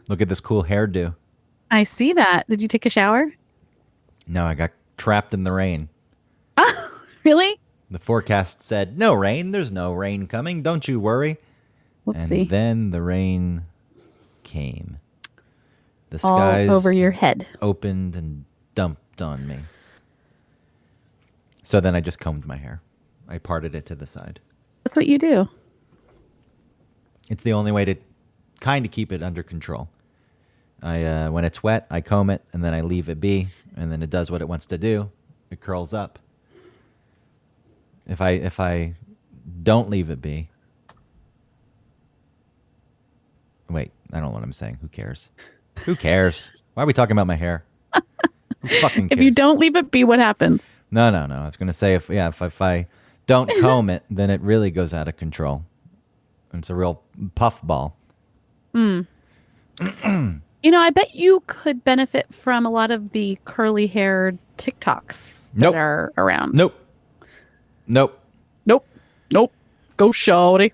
Look at this cool hairdo. I see that. Did you take a shower? No, I got trapped in the rain. Really? The forecast said, no rain. There's no rain coming. Don't you worry. And Whoopsie. then the rain came. The All over skies your head. opened and dumped on me. So then I just combed my hair. I parted it to the side. That's what you do. It's the only way to kind of keep it under control. When it's wet, I comb it, and then I leave it be, and then it does what it wants to do. It curls up. If I don't leave it be, wait, I don't know what I'm saying. Who cares? Who cares? Why are we talking about my hair? Who fucking If cares? you don't leave it be, what happens? No. I was gonna say if I don't comb it, then it really goes out of control. It's a real puffball. I bet you could benefit from a lot of the curly haired TikToks Nope. that are around. Nope. Nope. Nope. Nope. Go shawty.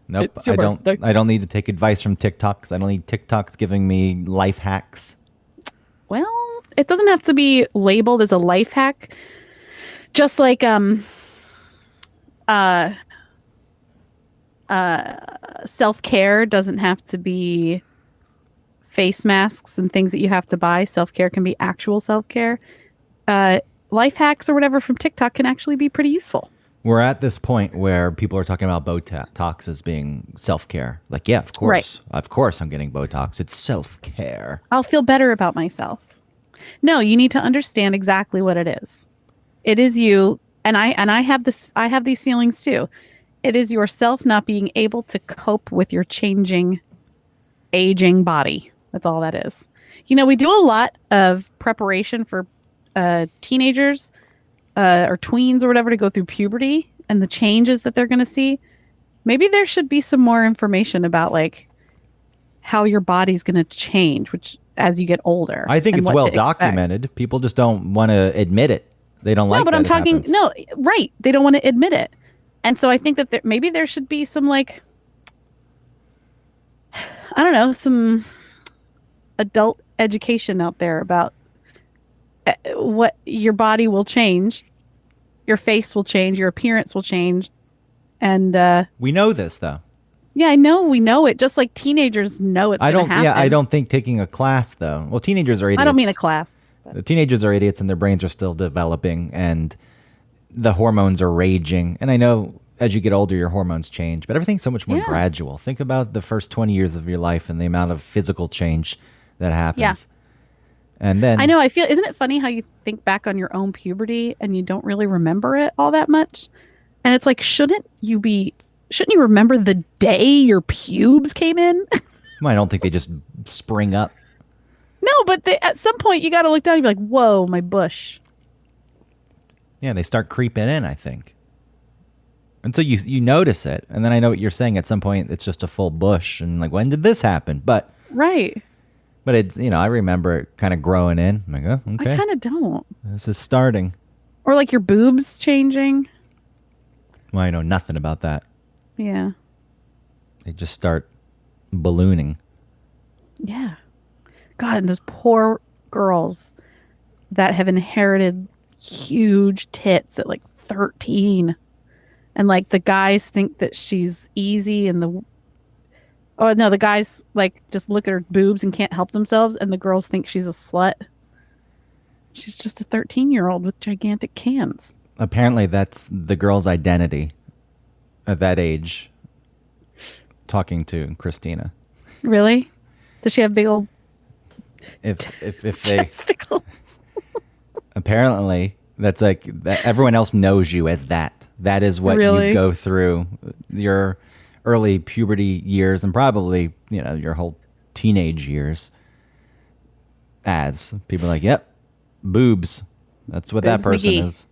Nope. It's your birthday. I don't need to take advice from TikToks. I don't need TikToks giving me life hacks. Well, it doesn't have to be labeled as a life hack. Just like self-care doesn't have to be face masks and things that you have to buy. Self-care can be actual self-care. Life hacks or whatever from TikTok can actually be pretty useful. We're at this point where people are talking about Botox as being self-care. Like, yeah, of course. Right. Of course I'm getting Botox. It's self-care. I'll feel better about myself. No, you need to understand exactly what it is. It is you, and I have this. I have these feelings too. It is yourself not being able to cope with your changing, aging body. That's all that is. We do a lot of preparation for teenagers or tweens or whatever to go through puberty and the changes that they're going to see. Maybe there should be some more information about like how your body's going to change, which as you get older. I think and it's what well to expect. documented. People just don't want to admit it. They don't like No, but that I'm it talking. happens. No, right? They don't want to admit it, and so I think that maybe there should be some like, I don't know, some adult education out there about what your body will change, your face will change, your appearance will change, and We know this, though. yeah, I know we know it. Just like teenagers know it's I going don't. to happen. Yeah, I don't think taking a class though. Well, teenagers are idiots. I don't mean a class. The teenagers are idiots, and their brains are still developing, and the hormones are raging. And I know as you get older, your hormones change, but everything's so much more Yeah. gradual. Think about the first 20 years of your life and the amount of physical change that happens. And then I know. I feel. Isn't it funny how you think back on your own puberty and you don't really remember it all that much? And it's like, shouldn't you remember the day your pubes came in? I don't think they just spring up. No, but at some point you got to look down and be like, whoa, my bush. Yeah, they start creeping in, I think. And so you notice it, and then I know what you're saying. At some point, it's just a full bush, and like, when did this happen? But Right. it's I remember it kind of growing in. I'm like, oh, okay, I kind of don't. this is starting. Or like your boobs changing. Well, I know nothing about that. Yeah. They just start ballooning. Yeah. God, and those poor girls that have inherited huge tits at like 13. And like the guys think that she's easy and the guys like just look at her boobs and can't help themselves and the girls think she's a slut. She's just a 13-year-old with gigantic cans. Apparently, that's the girl's identity at that age. Talking to Christina, Really? Does she have big old if they testicles? apparently that's like that, everyone else knows you as that. That is what Really? you go through your early puberty years and probably your whole teenage years. As people are like, yep, boobs. That's what that Boobs person McGee. is.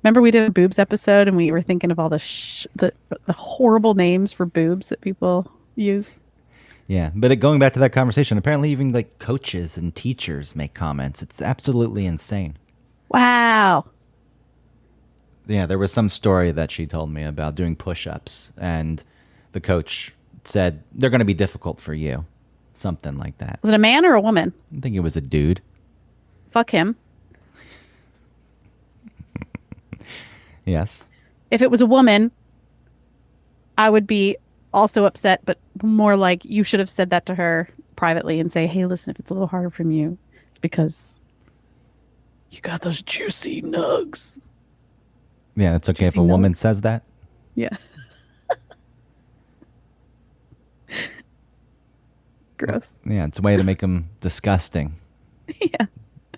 Remember we did a boobs episode and we were thinking of all the horrible names for boobs that people use. Yeah, but going back to that conversation, apparently even like coaches and teachers make comments. It's absolutely insane. Wow. Yeah, there was some story that she told me about doing push-ups, and the coach said they're going to be difficult for you. Something like that. Was it a man or a woman? I think it was a dude. Fuck him. Yes. If it was a woman, I would be also upset, but more like you should have said that to her privately and say, hey, listen, if it's a little harder from you, it's because you got those juicy nugs. Yeah, it's okay if a nugs. woman says that. Yeah. Gross. Yeah, it's a way to make them disgusting. Yeah.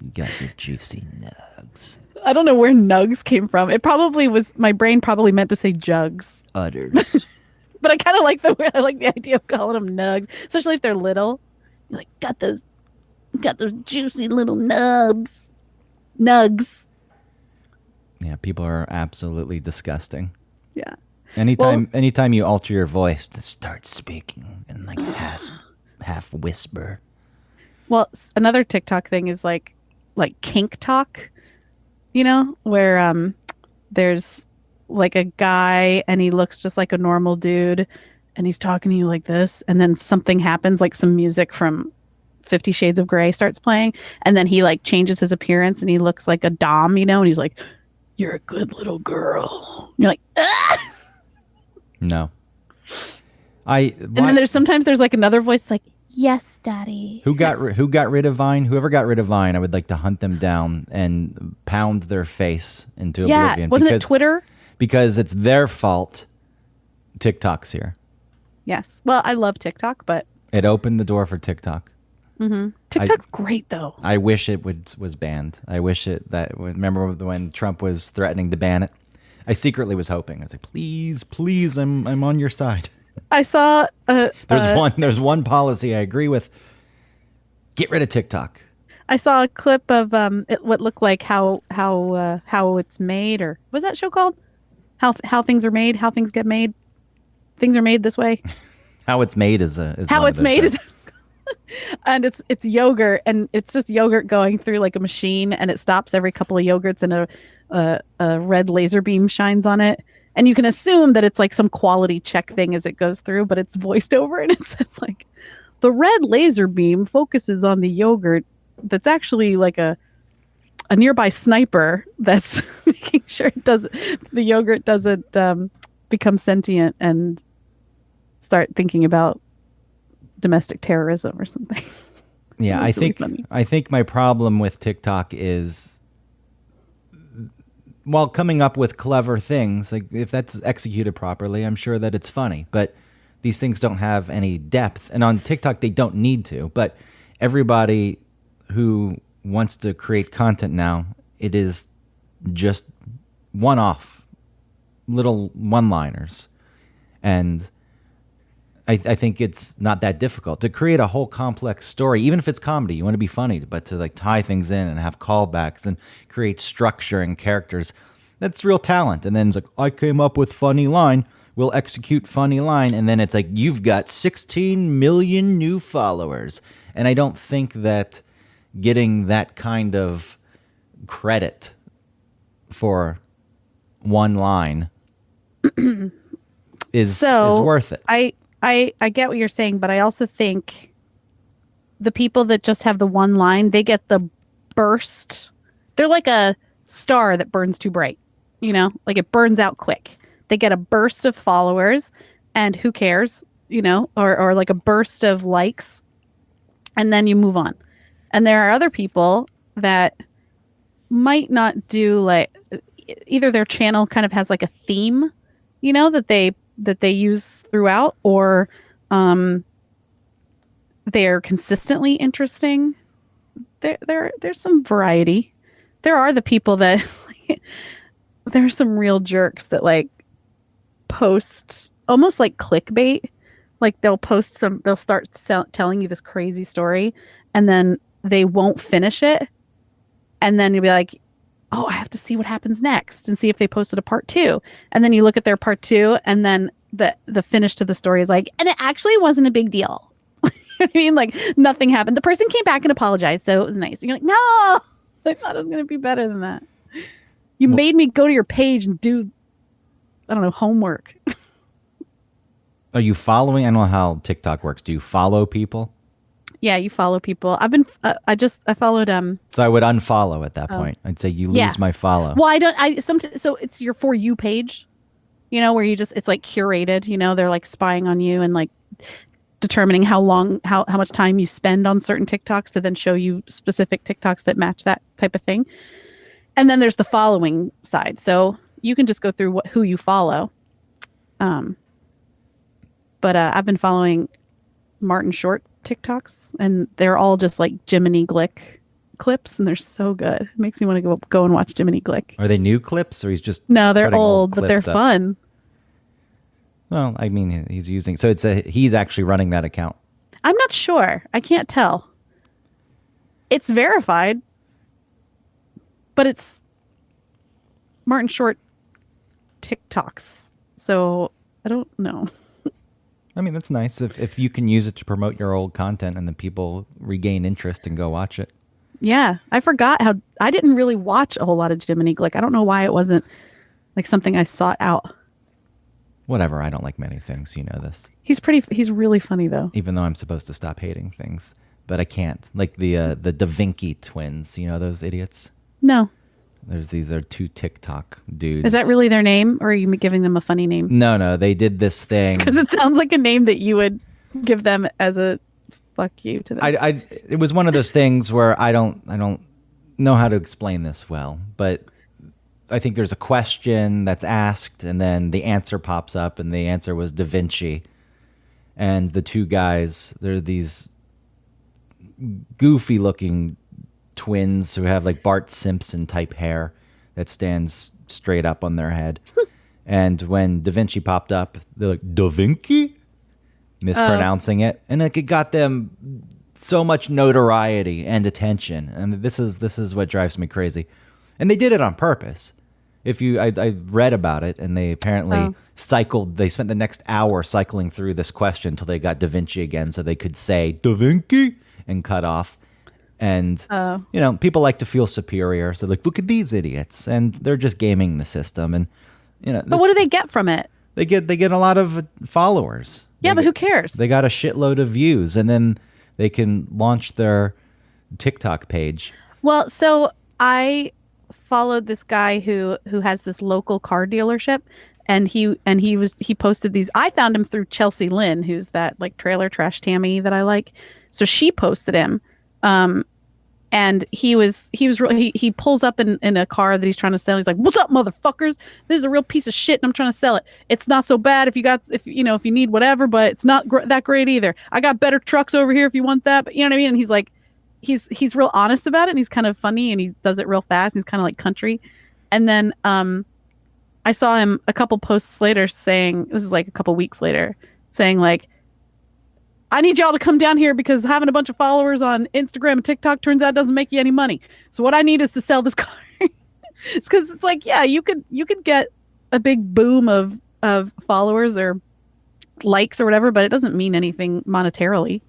You got your juicy nugs. I don't know where nugs came from. It probably was, my brain probably meant to say jugs. Udders. But I kind of like the idea of calling them nugs, especially if they're little. You're like, got those juicy little nugs. Nugs. Yeah, people are absolutely disgusting. Yeah. Anytime you alter your voice to start speaking in like half whisper. Well, another TikTok thing is like kink talk, where there's like a guy and he looks just like a normal dude and he's talking to you like this, and then something happens, like some music from 50 Shades of Grey starts playing, and then he like changes his appearance and he looks like a dom, and he's like, you're a good little girl. And you're like, ah! No. And then there's like another voice like, yes, daddy. Who got rid of Vine? Whoever got rid of Vine, I would like to hunt them down and pound their face into oblivion. Yeah, wasn't it Twitter? Because it's their fault. TikTok's here. Yes. Well, I love TikTok, but it opened the door for TikTok. Mm-hmm. TikTok's great, though. I wish it was banned. I wish remember when Trump was threatening to ban it? I secretly was hoping. I was like, please, I'm on your side. I saw there's one policy I agree with. Get rid of TikTok. I saw a clip of what looked like how it's made, or what's that show called? How things are made, how things get made. Things are made this way. How it's made is how it's made is. And it's yogurt, and it's just yogurt going through like a machine, and it stops every couple of yogurts, and a red laser beam shines on it. And you can assume that it's like some quality check thing as it goes through, but it's voiced over, and it says like, the red laser beam focuses on the yogurt that's actually like a nearby sniper that's making sure the yogurt doesn't become sentient and start thinking about domestic terrorism or something. Yeah, I think my problem with TikTok is, while coming up with clever things, like if that's executed properly, I'm sure that it's funny, but these things don't have any depth. And on TikTok, they don't need to. But everybody who wants to create content now, it is just one-off little one-liners. And I think it's not that difficult to create a whole complex story, even if it's comedy. You want to be funny, but to like tie things in and have callbacks and create structure and characters, that's real talent. And then it's like, I came up with funny line, we'll execute funny line, and then it's like, you've got 16 million new followers. And I don't think that getting that kind of credit for one line is worth it. I get what you're saying, but I also think the people that just have the one line, they get the burst. They're like a star that burns too bright, like it burns out quick. They get a burst of followers, and who cares, or like a burst of likes, and then you move on. And there are other people that might not do, like, either their channel kind of has like a theme, that they use throughout, or they're consistently interesting. There's some variety. There are the people that there's some real jerks that like post almost like clickbait. Like they'll start telling you this crazy story, and then they won't finish it, and then you'll be like, oh, I have to see what happens next and see if they posted a part 2. And then you look at their part 2, and then the finish to the story is like, and it actually wasn't a big deal. You know what I mean? Like nothing happened. The person came back and apologized, so it was nice. And you're like, no, I thought it was going to be better than that. You made me go to your page and do, I don't know, homework. Are you following? I don't know how TikTok works. Do you follow people? Yeah, you follow people. I've been. I followed. So I would unfollow at that Oh, point. I'd say you yeah. lose my follow. Well, I don't. So it's your For You page. Where you just it's like curated. They're like spying on you and like determining how much time you spend on certain TikToks to then show you specific TikToks that match that type of thing. And then there's the following side. So you can just go through who you follow. But I've been following Martin Short TikToks, and they're all just like Jiminy Glick clips, and they're so good. It makes me want to go and watch Jiminy Glick. Are they new clips, or he's just No, they're putting old, but they're clips up? fun. Well, I mean, he's using so he's actually running that account. I'm not sure. I can't tell. It's verified, but it's Martin Short TikToks. So I don't know. I mean, that's nice if you can use it to promote your old content and then people regain interest and go watch it. Yeah, I forgot how I didn't really watch a whole lot of Jiminy Glick. I don't know why it wasn't like something I sought out. Whatever, I don't like many things, you know this. He's really funny though. Even though I'm supposed to stop hating things, but I can't. Like the Da Vinci twins, you know those idiots? No. They're two TikTok dudes. Is that really their name, or are you giving them a funny name? No, they did this thing. Because it sounds like a name that you would give them as a fuck you to them. It was one of those things where I don't know how to explain this well, but I think there's a question that's asked and then the answer pops up, and the answer was Da Vinci. And the two guys, they're these goofy looking twins who have like Bart Simpson type hair that stands straight up on their head. And when Da Vinci popped up, they're like, Da Vinci? Mispronouncing it. And like, it got them so much notoriety and attention. And this is what drives me crazy. And they did it on purpose. I read about it, and they apparently they spent the next hour cycling through this question until they got Da Vinci again so they could say Da Vinci and cut off. And, people like to feel superior. So like, look at these idiots. And they're just gaming the system. And, but what do they get from it? They get a lot of followers. Yeah, but who cares? They got a shitload of views, and then they can launch their TikTok page. Well, so I followed this guy who has this local car dealership, and he posted these. I found him through Chelsea Lynn, who's that like trailer trash Tammy that I like. So she posted him. And he pulls up in a car that he's trying to sell. He's like, "What's up, motherfuckers? This is a real piece of shit, and I'm trying to sell it. It's not so bad if you need whatever, but it's not that great either. I got better trucks over here if you want that." But you know what I mean? And he's like, he's real honest about it, and he's kind of funny, and he does it real fast. He's kind of like country. And then I saw him a couple posts later saying, this is like a couple weeks later, saying like, I need y'all to come down here because having a bunch of followers on Instagram and TikTok turns out doesn't make you any money. So what I need is to sell this car. It's because it's like, yeah, you could get a big boom of followers or likes or whatever, but it doesn't mean anything monetarily.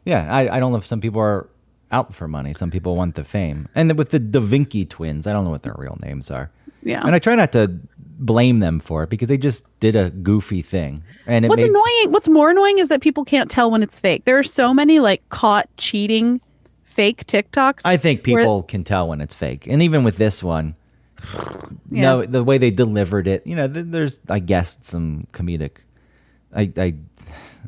Yeah, I don't know if some people are out for money. Some people want the fame. And with the Da Vinci twins, I don't know what their real names are. Yeah. And I try not to blame them for it because they just did a goofy thing. And what's more annoying is that people can't tell when it's fake. There are so many like caught cheating fake TikToks. I think people can tell when it's fake. And even with this one, no, the way they delivered it, there's, I guess, some comedic, I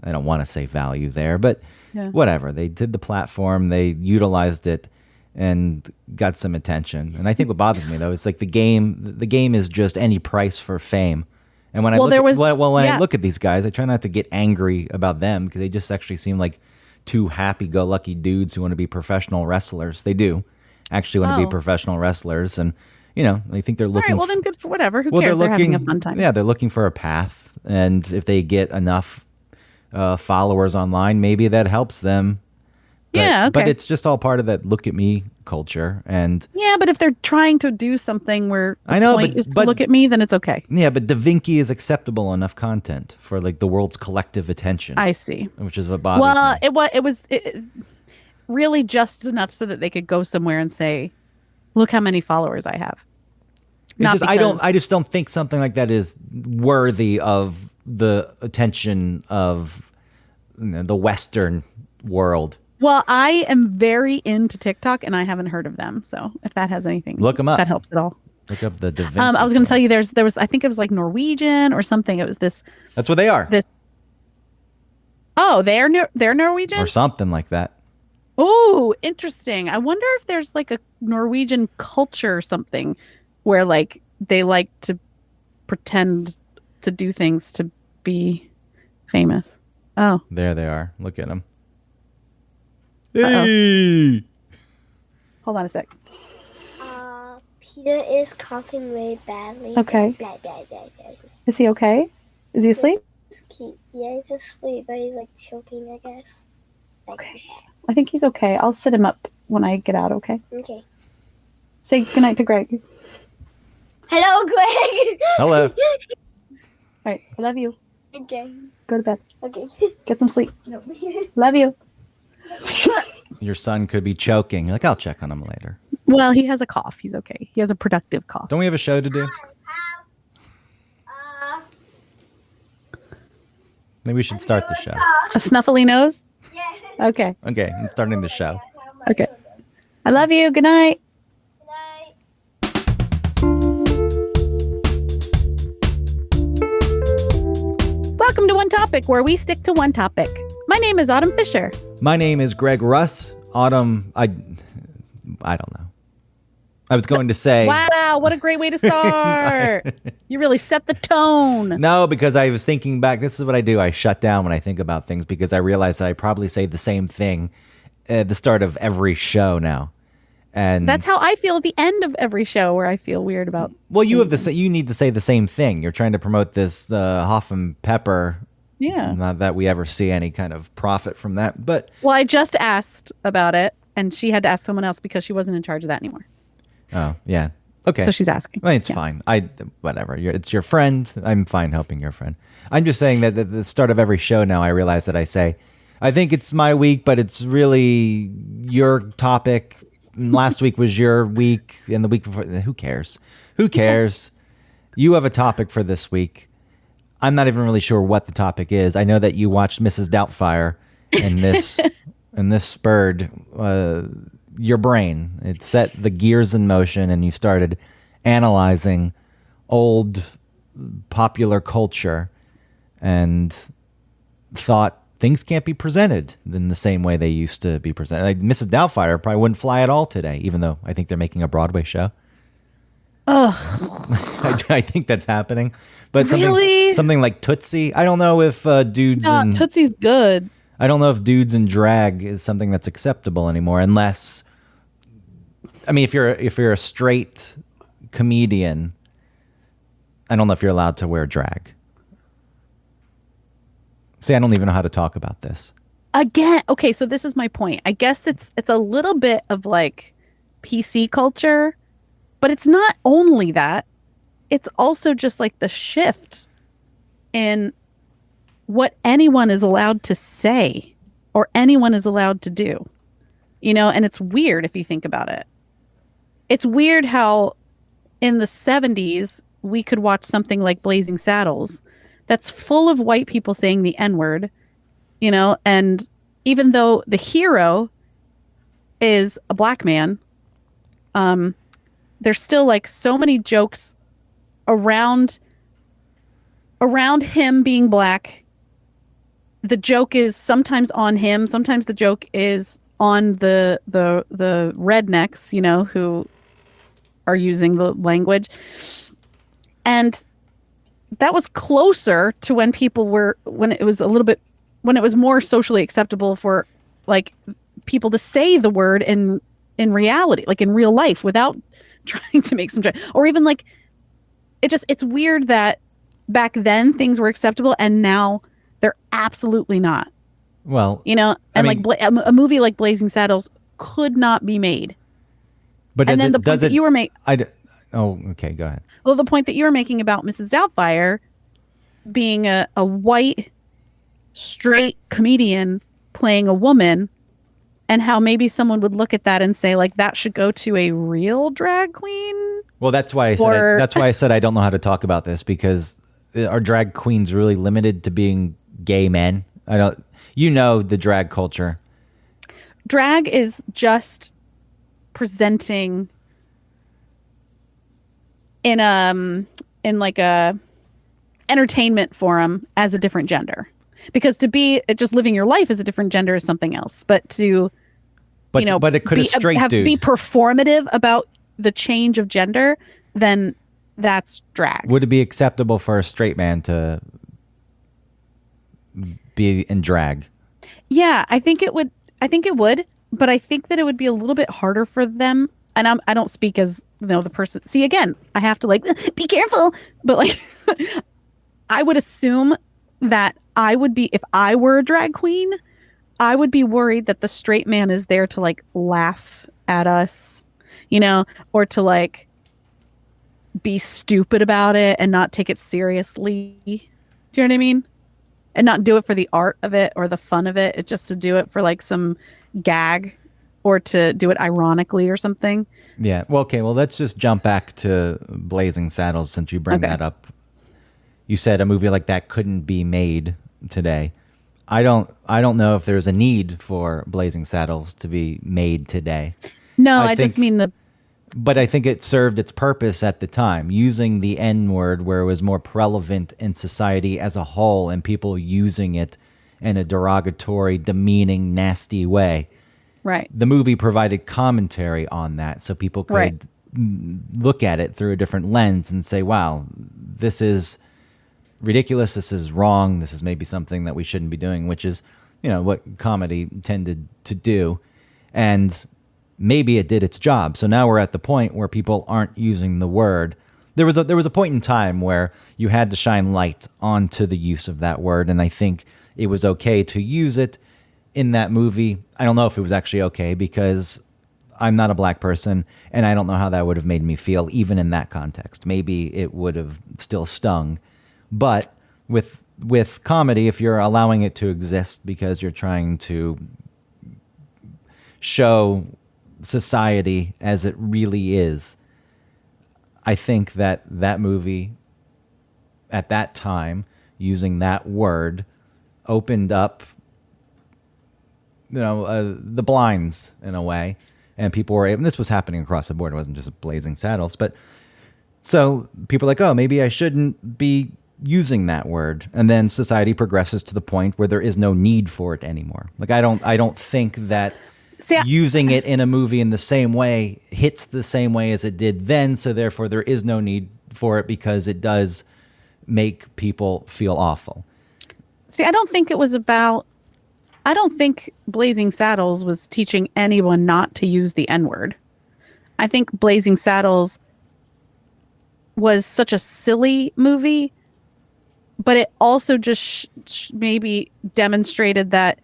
don't want to say value there, but whatever. They did the platform, they utilized it and got some attention. And I think what bothers me though is like the game is just any price for fame. And when I look at these guys, I try not to get angry about them because they just actually seem like two happy-go-lucky dudes who want to be professional wrestlers. They do actually want to be professional wrestlers, and they think they're looking. All right, well then good for whatever. Who cares? They're having a fun time. Yeah, they're looking for a path, and if they get enough followers online, maybe that helps them. But it's just all part of that look at me culture. And yeah, but if they're trying to do something where the point is to look at me, then it's okay. Yeah, but Da Vinci is acceptable enough content for like the world's collective attention. I see. Which is what bothers me. Well, it was really just enough so that they could go somewhere and say, look how many followers I have. Not just I just don't think something like that is worthy of the attention of the Western world. Well, I am very into TikTok, and I haven't heard of them. So if that has anything, Look 'em up. That helps at all. Look up the Da Vinci I was going to tell you, twins. there was, I think it was like Norwegian or something. It was this. That's what they are, Oh, they're Norwegian. or something like that. Oh, interesting. I wonder if there's like a Norwegian culture or something where like they like to pretend to do things to be famous. Oh, There they are. Look at them. Uh-oh. Hey! hold on a sec. Peter is coughing really badly. Okay. Blah, blah, blah, blah. Is he okay? Is he asleep? Yeah, he's asleep, but he's like choking, I guess. Okay. I think he's okay. I'll sit him up when I get out, okay? Okay. Say goodnight to Greg. Hello, Greg. Hello. All right. I love you. Okay. Go to bed. Okay. Get some sleep. No. Love you. Your son could be choking. You're like, I'll check on him later. Well, he has a cough. He's okay. He has a productive cough. Don't we have a show to do? Maybe we should start the show. A snuffly nose? Yeah. Okay. Okay, I'm starting the show. Okay. I love you. Good night. Welcome to One Topic, where we stick to one topic. My name is Autumn Fisher. My name is Greg Russ. Autumn, I don't know. I was going to say Wow, what a great way to start. You really set the tone. no, because I was thinking back. This is what I do. I shut down when I think about things because I realize that I probably say the same thing at the start of every show now. And That's how I feel at the end of every show, where I feel weird about. well, you need to say the same thing. You're trying to promote this Hoff and Pepper. Yeah. Not that we ever see any kind of profit from that, but Well, I just asked about it, and she had to ask someone else because she wasn't in charge of that anymore. oh yeah, okay. So she's asking. Well, it's Yeah. fine. Whatever. It's your friend. I'm fine helping your friend. I'm just saying that at the start of every show now, I realize that I say, I think it's my week, but it's really your topic. Last week was your week, and the week before. Who cares? Who cares? You have a topic for this week. I'm not even really sure what the topic is. I know that you watched Mrs. Doubtfire, and this spurred your brain. It set the gears in motion, and you started analyzing old popular culture and thought things can't be presented in the same way they used to be presented. Like Mrs. Doubtfire probably wouldn't fly at all today, even though I think they're making a Broadway show. Ugh. I think that's happening. But Really? something like Tootsie, I don't know if dudes No, and Tootsie's good. I don't know if dudes and drag is something that's acceptable anymore, unless, I mean, if you're a straight comedian, I don't know if you're allowed to wear drag. See, I don't even know how to talk about this. Again, okay, so this is my point. I guess it's a little bit of like PC culture, but it's not only that. It's also just like the shift in what anyone is allowed to say or anyone is allowed to do. You know, and it's weird if you think about it. It's weird how in the 70s we could watch something like Blazing Saddles that's full of white people saying the N-word, you know, and even though the hero is a black man, there's still like so many jokes around him being black. The joke is sometimes on him, sometimes the joke is on the rednecks, you know, who are using the language. And that was closer to when it was more socially acceptable for like people to say the word in reality, like in real life, without trying to make some joke. Or even like it's weird that back then things were acceptable and now they're absolutely not. Well, you know, and I mean, like a movie like Blazing Saddles could not be made. But and then the point that you were making. Oh, okay, go ahead. Well, the point that you were making about Mrs. Doubtfire being a white, straight comedian playing a woman, and how maybe someone would look at that and say, like, that should go to a real drag queen. Well, that's why I said Or- I don't know how to talk about this, because are drag queens really limited to being gay men? I don't. You know the drag culture. Drag is just presenting in like a entertainment forum as a different gender, because to be just living your life as a different gender is something else, but to But it could a straight dude be performative about the change of gender, then that's drag. Would it be acceptable for a straight man to be in drag? Yeah, I think it would, but I think that it would be a little bit harder for them. And I don't speak as the person. See, again, I have to like be careful, but like I would assume that I would be, if I were a drag queen, I would be worried that the straight man is there to like laugh at us, or to like be stupid about it and not take it seriously. Do you know what I mean? And not do it for the art of it or the fun of it. It's just to do it for like some gag, or to do it ironically or something. Yeah. Well, okay. Well, let's just jump back to Blazing Saddles, since you bring Okay. that up. You said a movie like that couldn't be made today. I don't know if there's a need for Blazing Saddles to be made today. No, I I just think- mean But I think it served its purpose at the time, using the N-word where it was more prevalent in society as a whole, and people using it in a derogatory, demeaning, nasty way. right. The movie provided commentary on that, so people could Right. look at it through a different lens and say, wow, this is ridiculous, this is wrong, this is maybe something that we shouldn't be doing, which is, what comedy tended to do. And maybe it did its job. So now we're at the point where people aren't using the word. There was a point in time where you had to shine light onto the use of that word, and I think it was okay to use it in that movie. I don't know if it was actually okay, because I'm not a black person, and I don't know how that would have made me feel even in that context. Maybe it would have still stung. But with comedy, if you're allowing it to exist because you're trying to show society as it really is, I think that movie at that time, using that word, opened up the blinds in a way, and people were able, and this was happening across the board, it wasn't just Blazing Saddles, but so people are like, oh, maybe I shouldn't be using that word, and then society progresses to the point where there is no need for it anymore. Like I don't think that using it in a movie in the same way hits the same way as it did then, so therefore there is no need for it, because it does make people feel awful. See, I don't think Blazing Saddles was teaching anyone not to use the N-word. I think Blazing Saddles was such a silly movie, but it also just maybe demonstrated that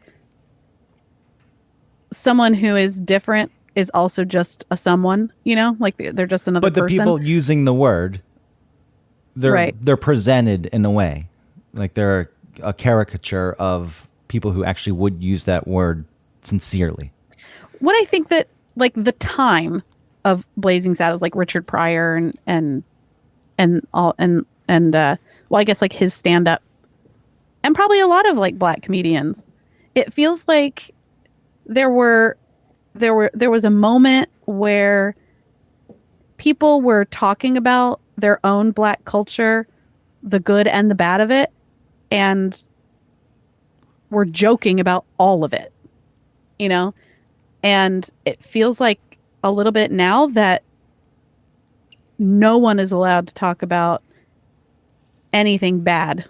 someone who is different is also just a someone, like they're just another But the person. people using the word, Right. they're presented in a way like they're a caricature of people who actually would use that word sincerely. What I think that like the time of Blazing Saddles, like Richard Pryor and I guess like his stand up, and probably a lot of like black comedians, it feels like there was a moment where people were talking about their own black culture, the good and the bad of it, and were joking about all of it, and it feels like a little bit now that no one is allowed to talk about anything bad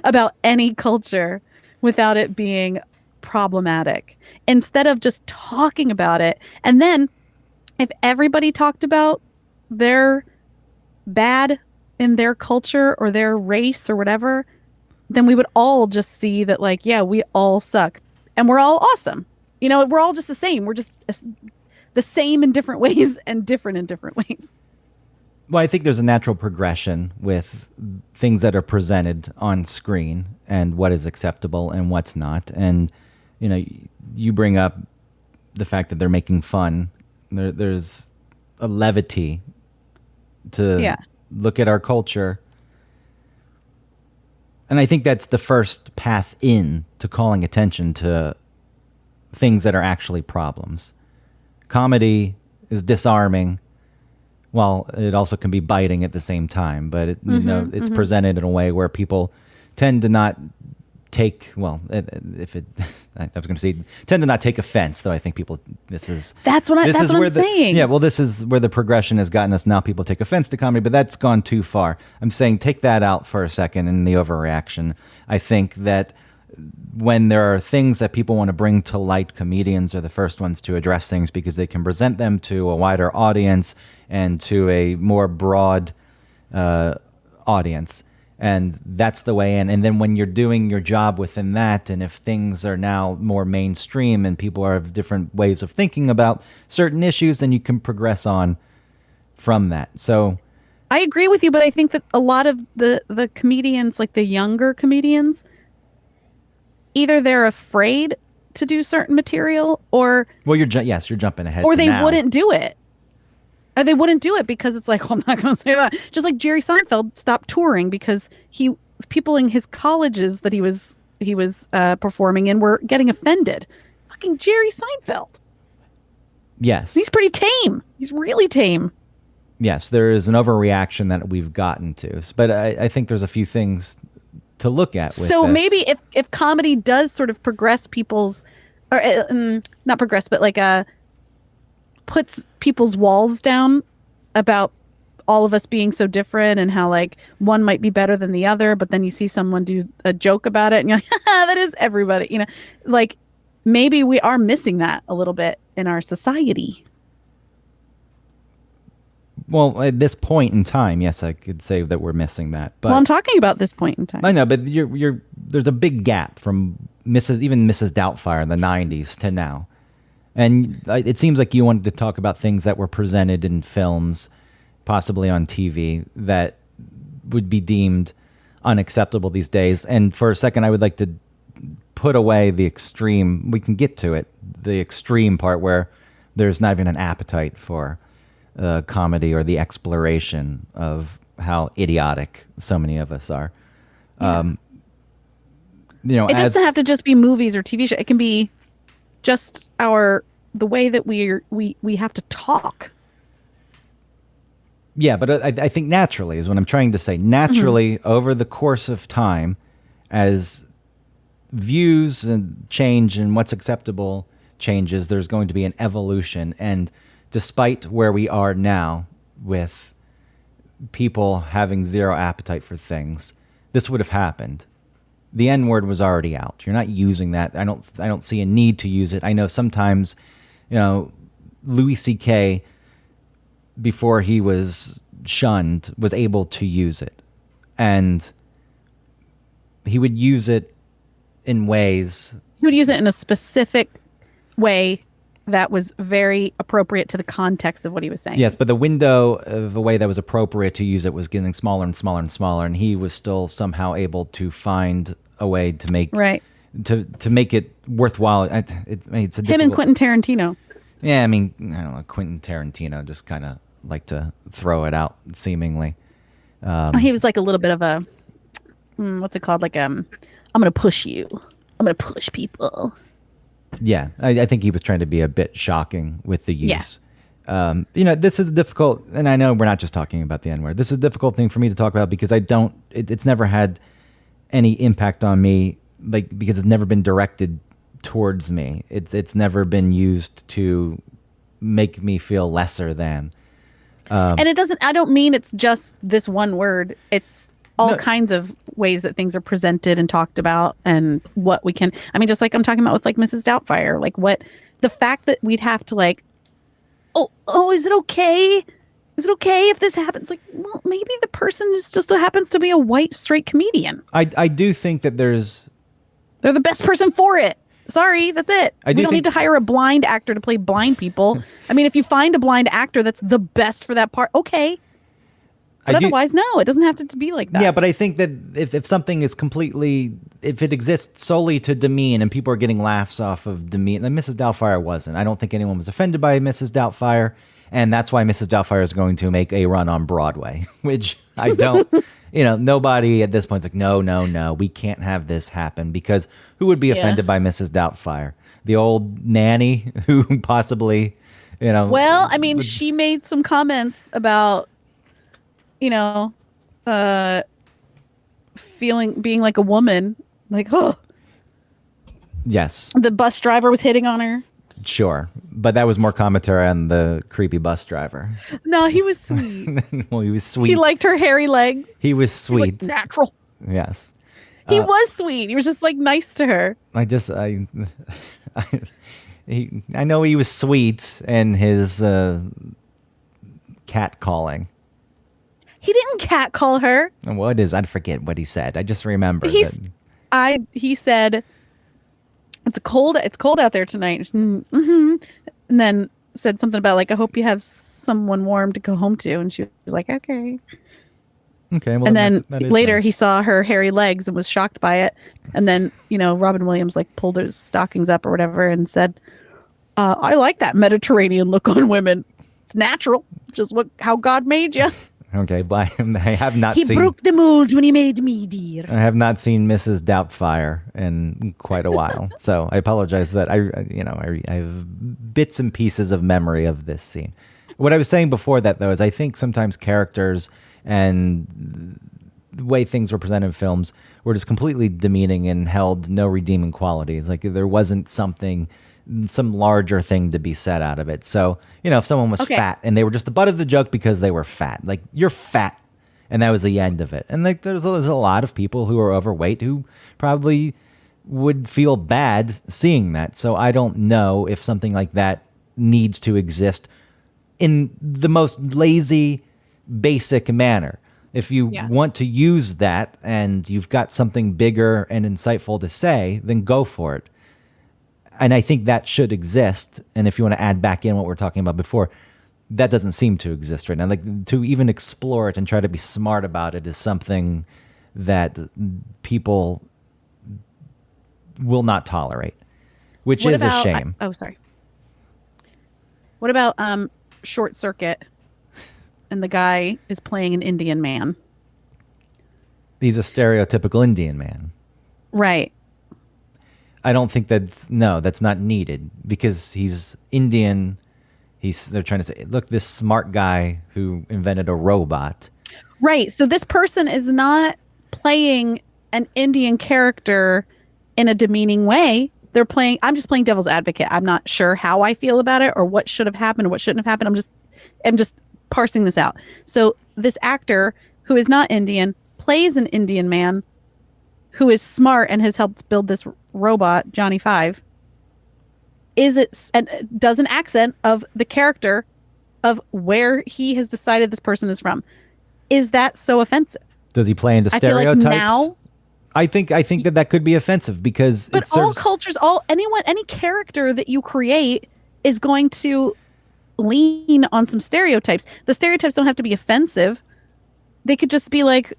about any culture without it being problematic, instead of just talking about it. And then if everybody talked about their bad in their culture or their race or whatever, then we would all just see that, like, yeah, we all suck and we're all awesome. We're all just the same. We're just the same in different ways and different in different ways. Well, I think there's a natural progression with things that are presented on screen and what is acceptable and what's not. And, you bring up the fact that they're making fun. There's a levity to Yeah. look at our culture. And I think that's the first path in to calling attention to things that are actually problems. Comedy is disarming, while it also can be biting at the same time. But it's presented in a way where people tend to not take I was going to say tend to not take offense, though I think people that's what I'm saying. Yeah, well, this is where the progression has gotten us. Now people take offense to comedy, but that's gone too far. I'm saying take that out for a second in the overreaction. I think that when there are things that people want to bring to light, comedians are the first ones to address things because they can present them to a wider audience and to a more broad audience. And that's the way in. And then when you're doing your job within that, and if things are now more mainstream and people have different ways of thinking about certain issues, then you can progress on from that. So I agree with you, but I think that a lot of the comedians, like the younger comedians, either they're afraid to do certain material or... Well, you're jumping ahead. Or to they now. wouldn't do it. Or they wouldn't do it because it's like, I'm not going to say that. Just like Jerry Seinfeld stopped touring because people in his colleges that he was performing in were getting offended. Fucking Jerry Seinfeld. Yes. He's pretty tame. He's really tame. Yes, there is an overreaction that we've gotten to. But I think there's a few things to look at with so this. Maybe if comedy does sort of progress people's, or not progress, but like puts people's walls down about all of us being so different and how like one might be better than the other, but then you see someone do a joke about it and you're like, that is everybody, like maybe we are missing that a little bit in our society. Well, at this point in time, yes, I could say that we're missing that. But well, I'm talking about this point in time. I know, but there's a big gap from Mrs. Doubtfire in the 90s to now. And it seems like you wanted to talk about things that were presented in films, possibly on TV, that would be deemed unacceptable these days. And for a second, I would like to put away the extreme. We can get to it, the extreme part where there's not even an appetite for comedy or the exploration of how idiotic so many of us are. Yeah. It doesn't have to just be movies or TV shows. It can be just the way that we have to talk. Yeah, but I think naturally is what I'm trying to say. Naturally, over the course of time, as views and change and what's acceptable changes, there's going to be an evolution. And despite where we are now with people having zero appetite for things, this would have happened. The N-word was already out. You're not using that. I don't see a need to use it. I know sometimes, Louis C.K., before he was shunned, was able to use it. And he would use it in ways... He would use it in a specific way that was very appropriate to the context of what he was saying. Yes, but the window of the way that was appropriate to use it was getting smaller and smaller and smaller, and he was still somehow able to find a way to make to make it worthwhile. It's a him and Quentin Tarantino. Yeah, I mean, I don't know, Quentin Tarantino just kind of like to throw it out, seemingly. He was like a little bit of a what's it called? Like I'm gonna push you. I'm gonna push people. Yeah, I think he was trying to be a bit shocking with the use. Yeah. This is difficult, and I know we're not just talking about the N-word. This is a difficult thing for me to talk about because it's never had any impact on me, like because it's never been directed towards me. It's never been used to make me feel lesser than. And it doesn't. I don't mean it's just this one word. It's all kinds of ways that things are presented and talked about and what we can, I mean, just like I'm talking about with like Mrs. Doubtfire, like the fact that we'd have to like, is it okay? Is it okay if this happens? Like, well, maybe the person just happens to be a white straight comedian. I do think that they're the best person for it. Sorry, that's it. We don't need to hire a blind actor to play blind people. I mean, if you find a blind actor that's the best for that part, okay. But otherwise, no, it doesn't have to be like that. Yeah, but I think that if something is if it exists solely to demean and people are getting laughs off of demean, then Mrs. Doubtfire wasn't. I don't think anyone was offended by Mrs. Doubtfire. And that's why Mrs. Doubtfire is going to make a run on Broadway, which I don't, nobody at this point is like, no, we can't have this happen, because who would be Yeah. offended by Mrs. Doubtfire? The old nanny who possibly, Well, I mean, she made some comments about, being like a woman, like, oh, yes, the bus driver was hitting on her. sure. But that was more commentary on the creepy bus driver. No, he was sweet. Well, he was sweet. He liked her hairy legs. He was He was, sweet. like, natural. Yes. He was sweet. He was just like nice to her. I know he was sweet in his cat calling. He didn't catcall her. I forget what he said. I just remember He said, it's cold out there tonight. Mm-hmm. And then said something about like, I hope you have someone warm to go home to. And she was like, okay. Okay. Well, And then that is later nice. he saw her hairy legs and was shocked by it. And then, Robin Williams like pulled his stockings up or whatever and said, I like that Mediterranean look on women. It's natural. Just how God made you. Okay, but I have not He seen. broke the mold when he made me, dear. I have not seen Mrs. Doubtfire in quite a while, so I apologize that I have bits and pieces of memory of this scene. What I was saying before that, though, is I think sometimes characters and the way things were presented in films were just completely demeaning and held no redeeming qualities. Like there wasn't some larger thing to be said out of it. So, if someone was fat and they were just the butt of the joke because they were fat, like you're fat, and that was the end of it. And like there's a lot of people who are overweight who probably would feel bad seeing that. So I don't know if something like that needs to exist in the most lazy, basic manner. If you want to use that and you've got something bigger and insightful to say, then go for it. And I think that should exist. And if you want to add back in what we were talking about before, that doesn't seem to exist right now. Like to even explore it and try to be smart about it is something that people will not tolerate, which is a shame. Sorry. What about Short Circuit? And the guy is playing an Indian man. He's a stereotypical Indian man. Right. I don't think that's not needed because he's Indian. They're trying to say, look, this smart guy who invented a robot. Right. So this person is not playing an Indian character in a demeaning way. I'm just playing devil's advocate. I'm not sure how I feel about it or what should have happened or what shouldn't have happened. I'm just parsing this out. So this actor who is not Indian plays an Indian man who is smart and has helped build this robot, Johnny Five. And does an accent of the character of where he has decided this person is from. Is that so offensive? Does he play into I feel like stereotypes? now, I think that could be offensive because but all cultures, any character that you create is going to lean on some stereotypes. The stereotypes don't have to be offensive. They could just be like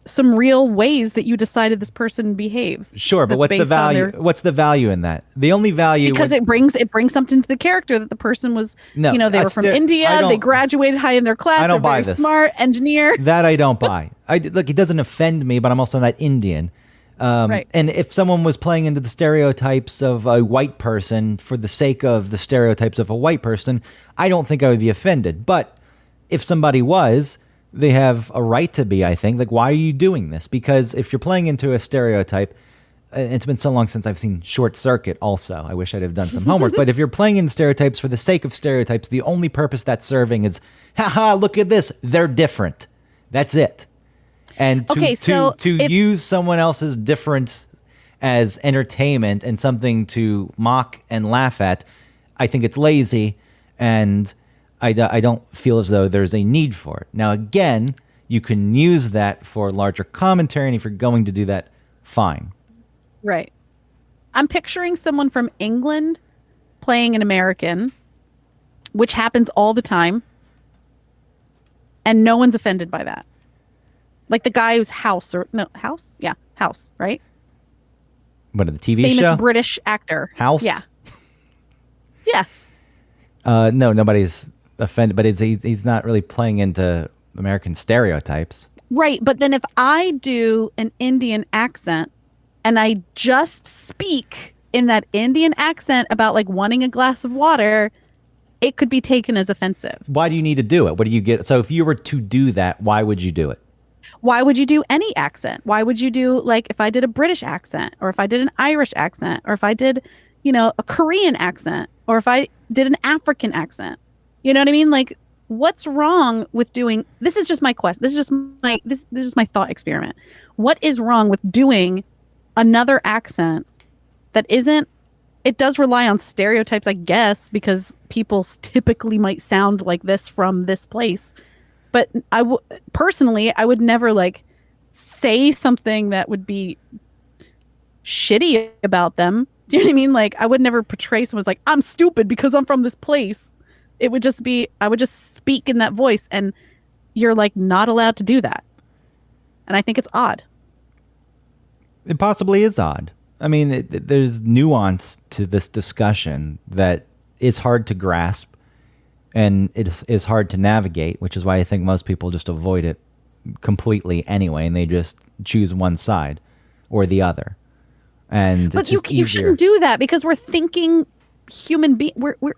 some real ways that you decided this person behaves. Sure, but what's the value? What's the value in that? The only value because it brings something to the character that the person was. No, they were from India. They graduated high in their class. I don't They're buy very this. Smart engineer. That I don't buy. Look, it doesn't offend me, but I'm also not Indian. Right. And if someone was playing into the stereotypes of a white person for the sake of the stereotypes of a white person, I don't think I would be offended. But if somebody was, they have a right to be, I think. Like, why are you doing this? Because if you're playing into a stereotype, it's been so long since I've seen Short Circuit also. I wish I'd have done some homework. But if you're playing in stereotypes for the sake of stereotypes, the only purpose that's serving is, haha, look at this. They're different. That's it. And to use someone else's difference as entertainment and something to mock and laugh at, I think it's lazy, and I don't feel as though there's a need for it. Now, again, you can use that for larger commentary, and if you're going to do that, fine. Right. I'm picturing someone from England playing an American, which happens all the time, and no one's offended by that. Like the guy who's House, right? What, the TV Famous show? British actor. House? Yeah. Yeah. No, nobody's offended, but he's not really playing into American stereotypes. Right. But then if I do an Indian accent and I just speak in that Indian accent about like wanting a glass of water, it could be taken as offensive. Why do you need to do it? What do you get? So if you were to do that, why would you do it? Why would you do any accent? Why would you do, like, if I did a British accent, or if I did an Irish accent, or if I did, you know, a Korean accent, or if I did an African accent? You know what I mean? Like, what's wrong with doing, this is just my question. This is just my, this is my thought experiment. What is wrong with doing another accent that isn't, it does rely on stereotypes, I guess, because people typically might sound like this from this place. But personally, I would never like say something that would be shitty about them. Do you know what I mean? Like, I would never portray someone as like, I'm stupid because I'm from this place. It would just be, I would just speak in that voice, and you're like not allowed to do that. And I think it's odd. It possibly is odd. I mean, there's nuance to this discussion that is hard to grasp, and it is hard to navigate, which is why I think most people just avoid it completely anyway, and they just choose one side or the other. And but you shouldn't do that, because we're thinking human being.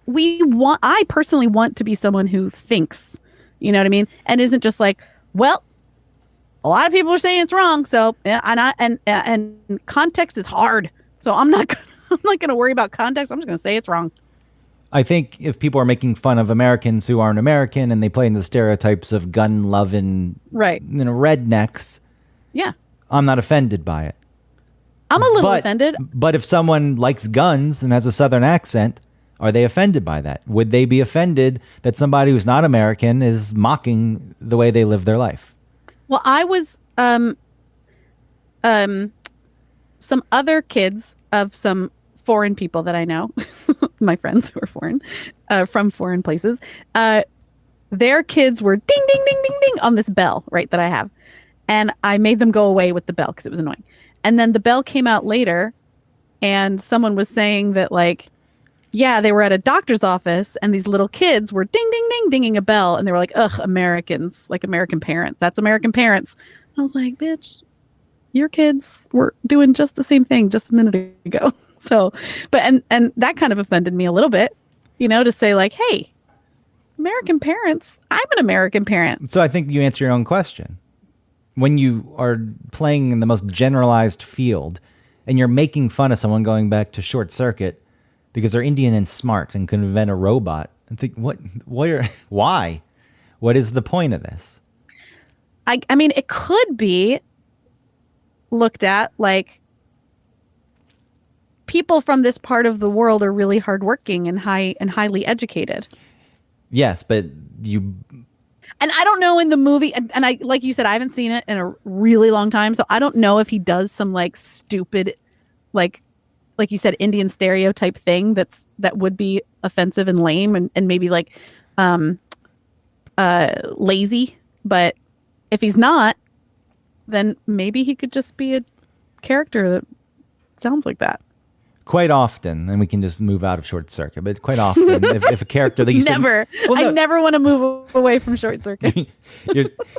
We want. I personally want to be someone who thinks. You know what I mean? And isn't just like, well, a lot of people are saying it's wrong. So yeah, and context is hard. So I'm not going to worry about context. I'm just going to say it's wrong. I think if people are making fun of Americans who aren't American and they play in the stereotypes of gun-loving, right, you know, rednecks, yeah, I'm not offended by it. I'm a little offended. But if someone likes guns and has a Southern accent, are they offended by that? Would they be offended that somebody who's not American is mocking the way they live their life? Well, I was some other kids of some foreign people that I know, my friends who are foreign, from foreign places, their kids were ding, ding, ding, ding, ding on this bell, right, that I have. And I made them go away with the bell because it was annoying. And then the bell came out later, and someone was saying that, like, yeah, they were at a doctor's office, and these little kids were ding, ding, ding, dinging a bell. And they were like, ugh, Americans, like American parents. That's American parents. I was like, bitch, your kids were doing just the same thing just a minute ago. So, but, and that kind of offended me a little bit, you know, to say like, hey, American parents, I'm an American parent. So I think you answer your own question. When you are playing in the most generalized field and you're making fun of someone going back to Short Circuit because they're Indian and smart and can invent a robot, I think, why? What is the point of this? I mean, it could be looked at like, people from this part of the world are really hardworking and highly educated. Yes, but you. And I don't know in the movie, and I, like you said, I haven't seen it in a really long time, so I don't know if he does some like stupid, like you said, Indian stereotype thing that would be offensive and lame and maybe like lazy. But if he's not, then maybe he could just be a character that sounds like that. Quite often, and we can just move out of Short Circuit, but quite often, if a character that you never, said, well, no, I never want to move away from Short Circuit.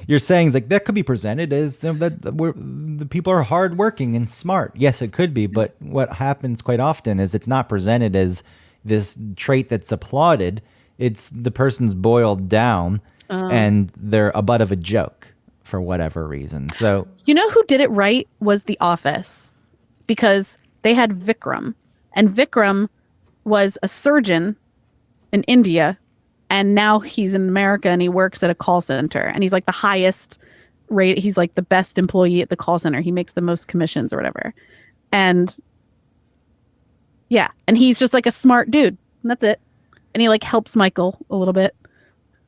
you're saying like that could be presented as the people are hardworking and smart. Yes, it could be, but what happens quite often is it's not presented as this trait that's applauded. It's the person's boiled down, and they're a butt of a joke for whatever reason. So you know who did it right was The Office, because they had Vikram. And Vikram was a surgeon in India, and now he's in America and he works at a call center, and he's like the highest rate. He's like the best employee at the call center. He makes the most commissions or whatever. And yeah, and he's just like a smart dude. And that's it. And he like helps Michael a little bit.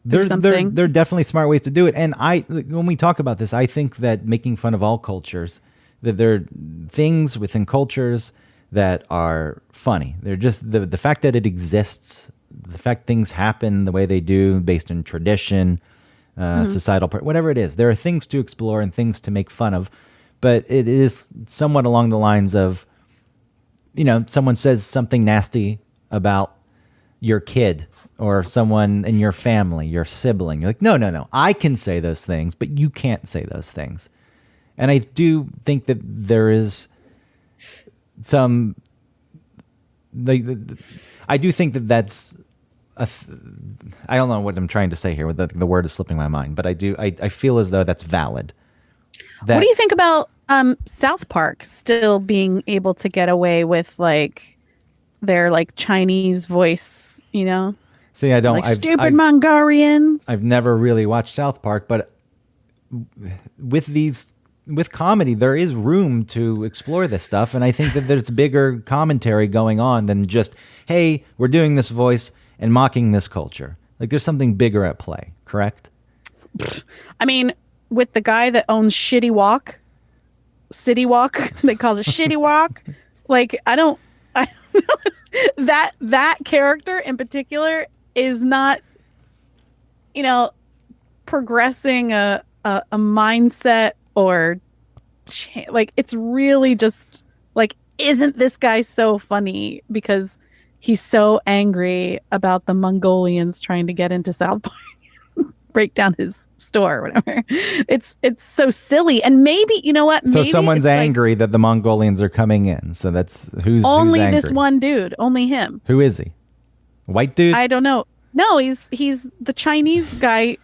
There are definitely smart ways to do it. And when we talk about this, I think that making fun of all cultures, that there are things within cultures that are funny. They're just the fact that it exists, the fact things happen the way they do based on tradition, societal, whatever it is. There are things to explore and things to make fun of, but it is somewhat along the lines of, you know, someone says something nasty about your kid or someone in your family, your sibling. You're like, no, I can say those things, but you can't say those things. And I do think that there is some. I do think that that's. I don't know what I'm trying to say here. The word is slipping my mind, but I feel as though that's valid. What do you think about South Park still being able to get away with like their like Chinese voice? You know. See, I don't. Like stupid Mongolians. I've never really watched South Park, but with comedy, there is room to explore this stuff, and I think that there's bigger commentary going on than just, hey, we're doing this voice and mocking this culture. Like, there's something bigger at play, correct? I mean, with the guy that owns City Walk, they call it Shitty Walk. Like, I that character in particular is not, progressing a mindset or like, it's really just like, isn't this guy so funny because he's so angry about the Mongolians trying to get into South Park, break down his store or whatever. It's so silly. And maybe, you know what? So maybe someone's angry that the Mongolians are coming in. So that's who's only angry? This one dude, only him. Who is he? White dude? I don't know. No, he's the Chinese guy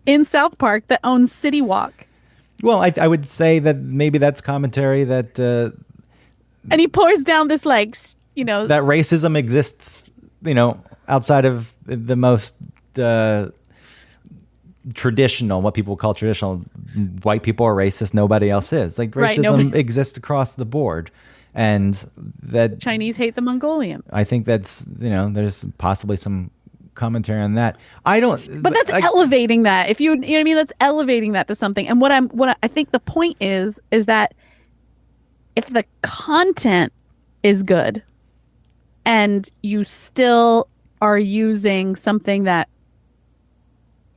in South Park that owns City Walk. Well, I would say that maybe that's commentary that and he pours down this like, that racism exists, outside of the most traditional, what people call traditional. White people are racist. Nobody else is. Like, racism exists across the board, and that Chinese hate the Mongolian. I think that's there's possibly some commentary on that. I don't. But that's elevating that. If you know what I mean, that's elevating that to something. And what I think the point is that if the content is good and you still are using something that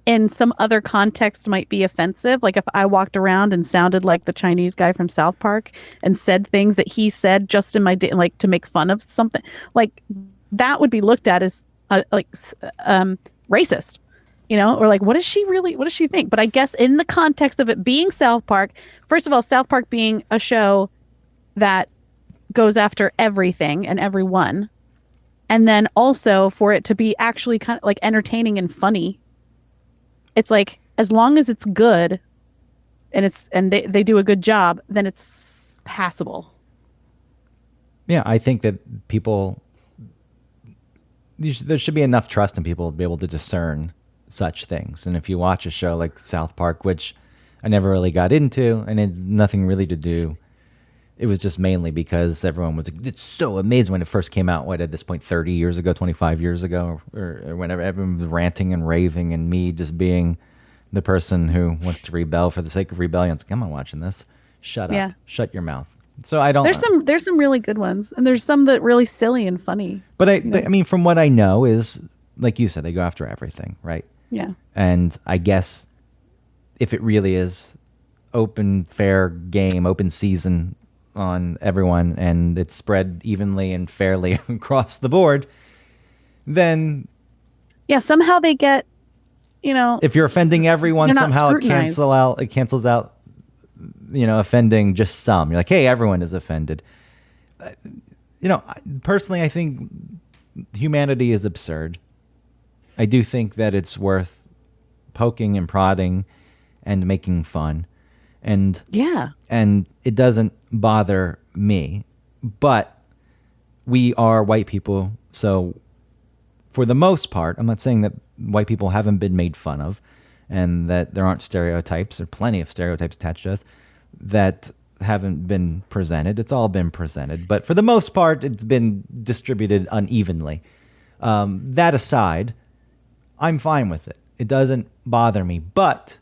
in some other context might be offensive, like if I walked around and sounded like the Chinese guy from South Park and said things that he said just in my like to make fun of something, like that would be looked at as racist, or like, what does she think? But I guess in the context of it being South Park, first of all, South Park being a show that goes after everything and everyone, and then also for it to be actually kind of like entertaining and funny, it's like, as long as it's good and they do a good job, then it's passable. Yeah, I think that people, there should be enough trust in people to be able to discern such things. And if you watch a show like South Park, which I never really got into, and it's nothing really to do, it was just mainly because everyone was like, it's so amazing when it first came out, what, at this point, 30 years ago, 25 years ago, or whenever everyone was ranting and raving, and me just being the person who wants to rebel for the sake of rebellion. It's like, I'm not watching this. Shut up. Shut your mouth. So I don't. There's some really good ones, and there's some that really silly and funny. But I mean, from what I know is, like you said, they go after everything, right? Yeah. And I guess if it really is open, fair game, open season on everyone, and it's spread evenly and fairly across the board, then somehow they get, if you're offending everyone, somehow it cancels out offending just some. You're like, hey, everyone is offended. Personally, I think humanity is absurd. I do think that it's worth poking and prodding and making fun. And it doesn't bother me. But we are white people, so for the most part, I'm not saying that white people haven't been made fun of and that there aren't stereotypes, or plenty of stereotypes attached to us that haven't been presented. It's all been presented. But for the most part, it's been distributed unevenly. That aside, I'm fine with it. It doesn't bother me. But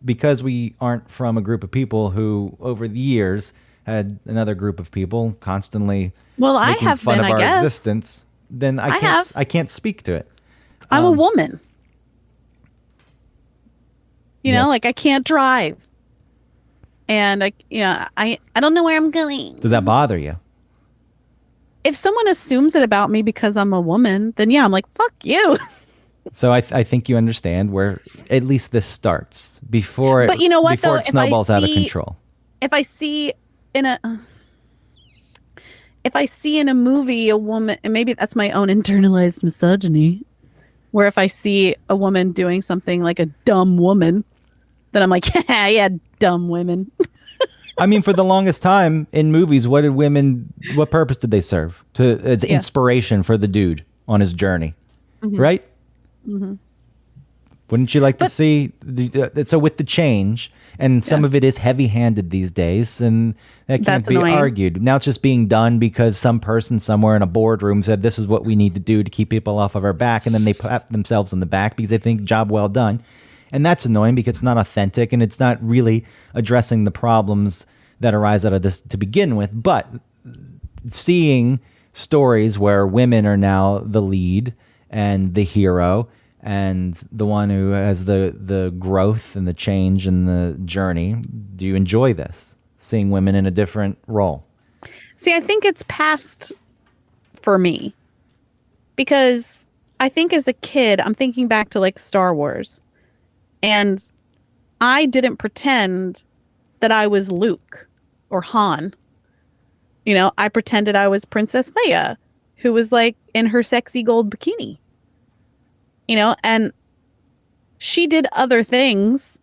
because we aren't from a group of people who, over the years, had another group of people constantly making fun of our existence, then I can't speak to it. I'm a woman. Like I can't drive. And I don't know where I'm going. Does that bother you? If someone assumes it about me because I'm a woman, then I'm like, fuck you. So I think you understand where at least this starts before But you know what, before though? it snowballs out of control. If I see in a if I see in a movie a woman, and maybe that's my own internalized misogyny, where if I see a woman doing something like a dumb woman, then I'm like, yeah, yeah, dumb women. I mean, for the longest time in movies, what purpose did they serve? As inspiration for the dude on his journey, right? Mm-hmm. Wouldn't you like to see so with the change, and some of it is heavy-handed these days, and that can't That's be annoying. argued. Now it's just being done because some person somewhere in a boardroom said this is what we need to do to keep people off of our back, and then they pat themselves on the back because they think job well done. And that's annoying because it's not authentic and it's not really addressing the problems that arise out of this to begin with. But seeing stories where women are now the lead and the hero and the one who has the growth and the change and the journey, do you enjoy this? Seeing women in a different role? See, I think it's past for me because I think as a kid, I'm thinking back to like Star Wars, and I didn't pretend that I was Luke or Han. You know, I pretended I was Princess Leia, who was like in her sexy gold bikini. You know, and she did other things,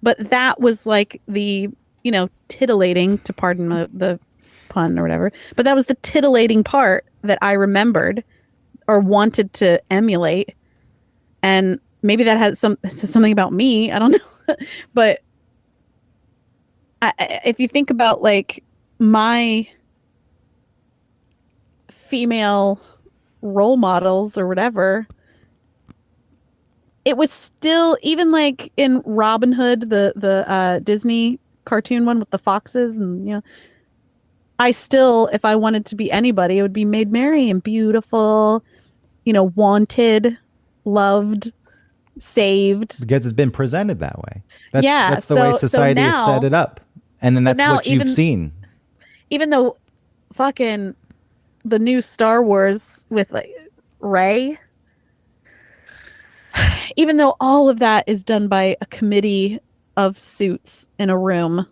but that was like the, you know, titillating, to pardon the pun or whatever, but that was the titillating part that I remembered or wanted to emulate. And maybe that has something about me. I don't know. But if you think about like my female role models or whatever, it was still, even like in Robin Hood, the Disney cartoon one with the foxes, and you know, I still, if I wanted to be anybody, it would be Maid Mary and beautiful, you know, wanted, loved, saved. Because it's been presented that way. Yeah, That's the way society has set it up. And then that's now what you've seen. Even though fucking the new Star Wars with like Rey, even though all of that is done by a committee of suits in a room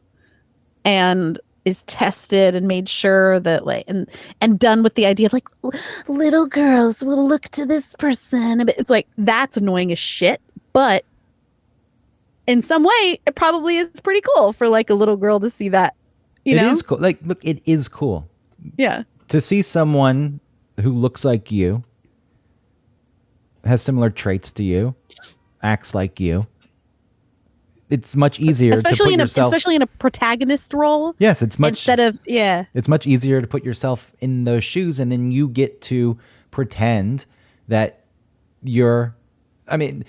and is tested and made sure that like and done with the idea of like little girls will look to this person. It's like, that's annoying as shit, but in some way it probably is pretty cool for like a little girl to see that. You know? It is cool. Like, look, it is cool. Yeah. To see someone who looks like you, has similar traits to you, acts like you. It's much easier to put yourself, especially in a protagonist role. Yes, it's much instead of It's much easier to put yourself in those shoes, and then you get to pretend that you're. I mean,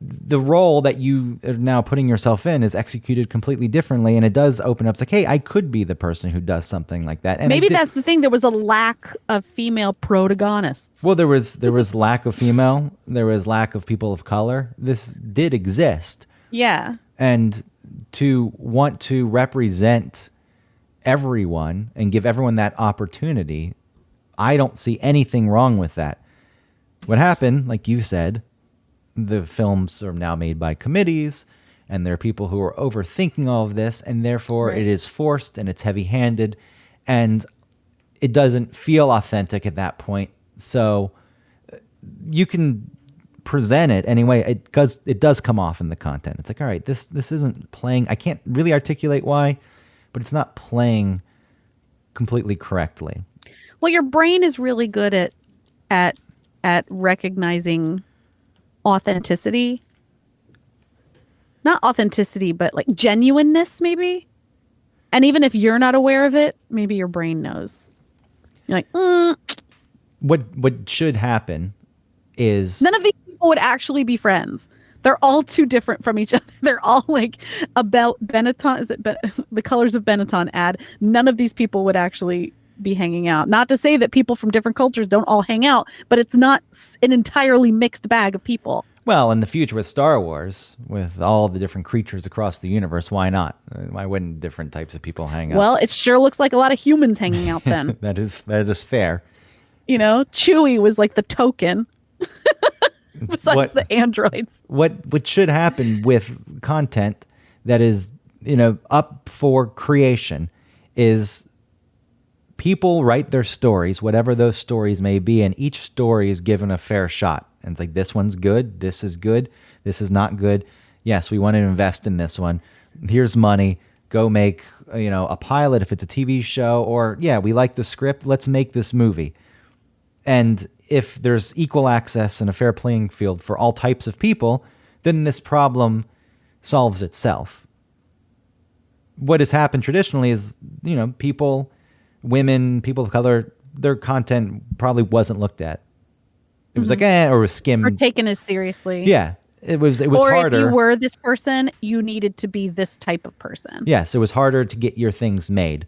the role that you are now putting yourself in is executed completely differently, and it does open up. It's like, hey, I could be the person who does something like that. And maybe that's the thing. There was a lack of female protagonists. Well, there was lack of female. There was lack of people of color. This did exist. Yeah. And to want to represent everyone and give everyone that opportunity, I don't see anything wrong with that. What happened, like you said, the films are now made by committees, and there are people who are overthinking all of this, and therefore it is forced and it's heavy-handed, and it doesn't feel authentic at that point. So you can present it anyway, it does come off in the content. It's like, all right, this isn't playing. I can't really articulate why, but it's not playing completely correctly. Well, your brain is really good at recognizing authenticity. Not authenticity, but like genuineness, maybe. And even if you're not aware of it, maybe your brain knows. You're like, What should happen is none of these people would actually be friends. They're all too different from each other. They're all like a Benetton. Is it the Colors of Benetton ad? None of these people would actually be hanging out. Not to say that people from different cultures don't all hang out, but it's not an entirely mixed bag of people. Well, in the future with Star Wars, with all the different creatures across the universe, why not? Why wouldn't different types of people hang out? Well, it sure looks like a lot of humans hanging out then. That is fair. You know, Chewie was like the token. besides the androids. What should happen with content that is, up for creation is people write their stories, whatever those stories may be, and each story is given a fair shot. And it's like, this one's good, this is not good. Yes, we want to invest in this one. Here's money. Go make, a pilot if it's a TV show, or we like the script, let's make this movie. And if there's equal access and a fair playing field for all types of people, then this problem solves itself. What has happened traditionally is, women, people of color, their content probably wasn't looked at. It was like, or was skimmed. Or taken as seriously. Yeah. It was or harder. If you were this person, you needed to be this type of person. Yes, it was harder to get your things made.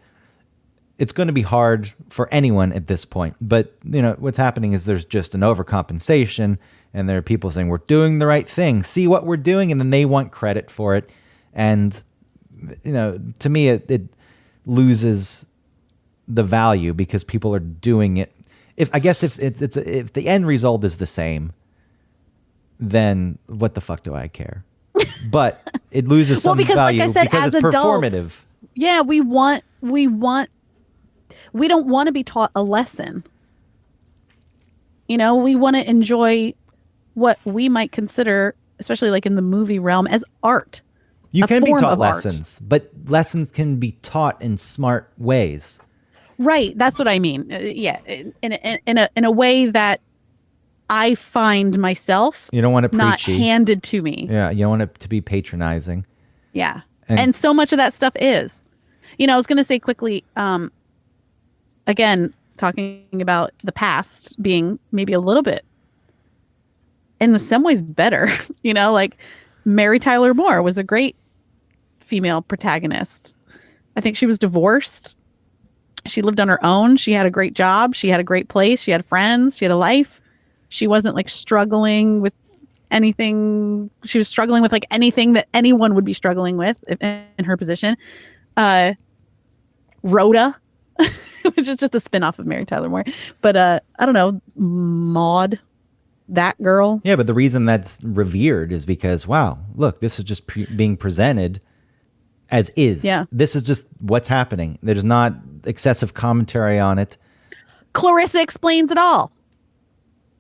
It's going to be hard for anyone at this point. But, what's happening is there's just an overcompensation, and there are people saying, we're doing the right thing. See what we're doing, and then they want credit for it. And, to me, it loses the value because people are doing it. If the end result is the same, then what the fuck do I care? But it loses some value like I said, because it's performative. Yeah, we don't want to be taught a lesson. We want to enjoy what we might consider, especially like in the movie realm, as art. You can be taught lessons, but lessons can be taught in smart ways. Right, that's what I mean. In a way that I find myself you don't want it not preachy. Handed to me. Yeah, you don't want it to be patronizing. Yeah, and so much of that stuff is. I was going to say quickly, again, talking about the past being maybe a little bit, in some ways, better. Like Mary Tyler Moore was a great female protagonist. I think she was divorced. She lived on her own. She had a great job. She had a great place. She had friends. She had a life. She wasn't like struggling with anything. She was struggling with like anything that anyone would be struggling with in her position. Rhoda, which is just a spinoff of Mary Tyler Moore. But I don't know, Maud, that girl. Yeah, but the reason that's revered is because, wow, look, this is just being presented as is. Yeah. This is just what's happening. There's not excessive commentary on it. Clarissa explains it all.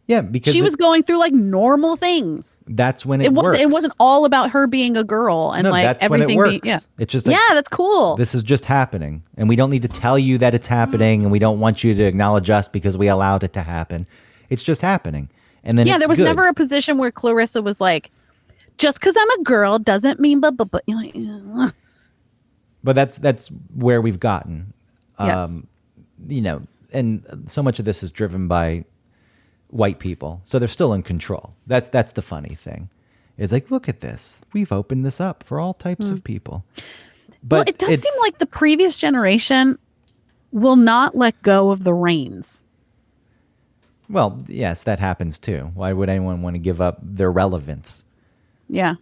Yeah, because she was going through like normal things. That's when it works. It wasn't all about her being a girl and like that's everything. When it works. It's just like, that's cool. This is just happening, and we don't need to tell you that it's happening, and we don't want you to acknowledge us because we allowed it to happen. It's just happening, and then there was never a position where Clarissa was like, just because I'm a girl doesn't mean but. You're like, ugh. But that's where we've gotten. Yes. And so much of this is driven by white people, so they're still in control. That's the funny thing. It's like, look at this. We've opened this up for all types of people. But it does seem like the previous generation will not let go of the reins. Well, yes, that happens too. Why would anyone want to give up their relevance? Yeah.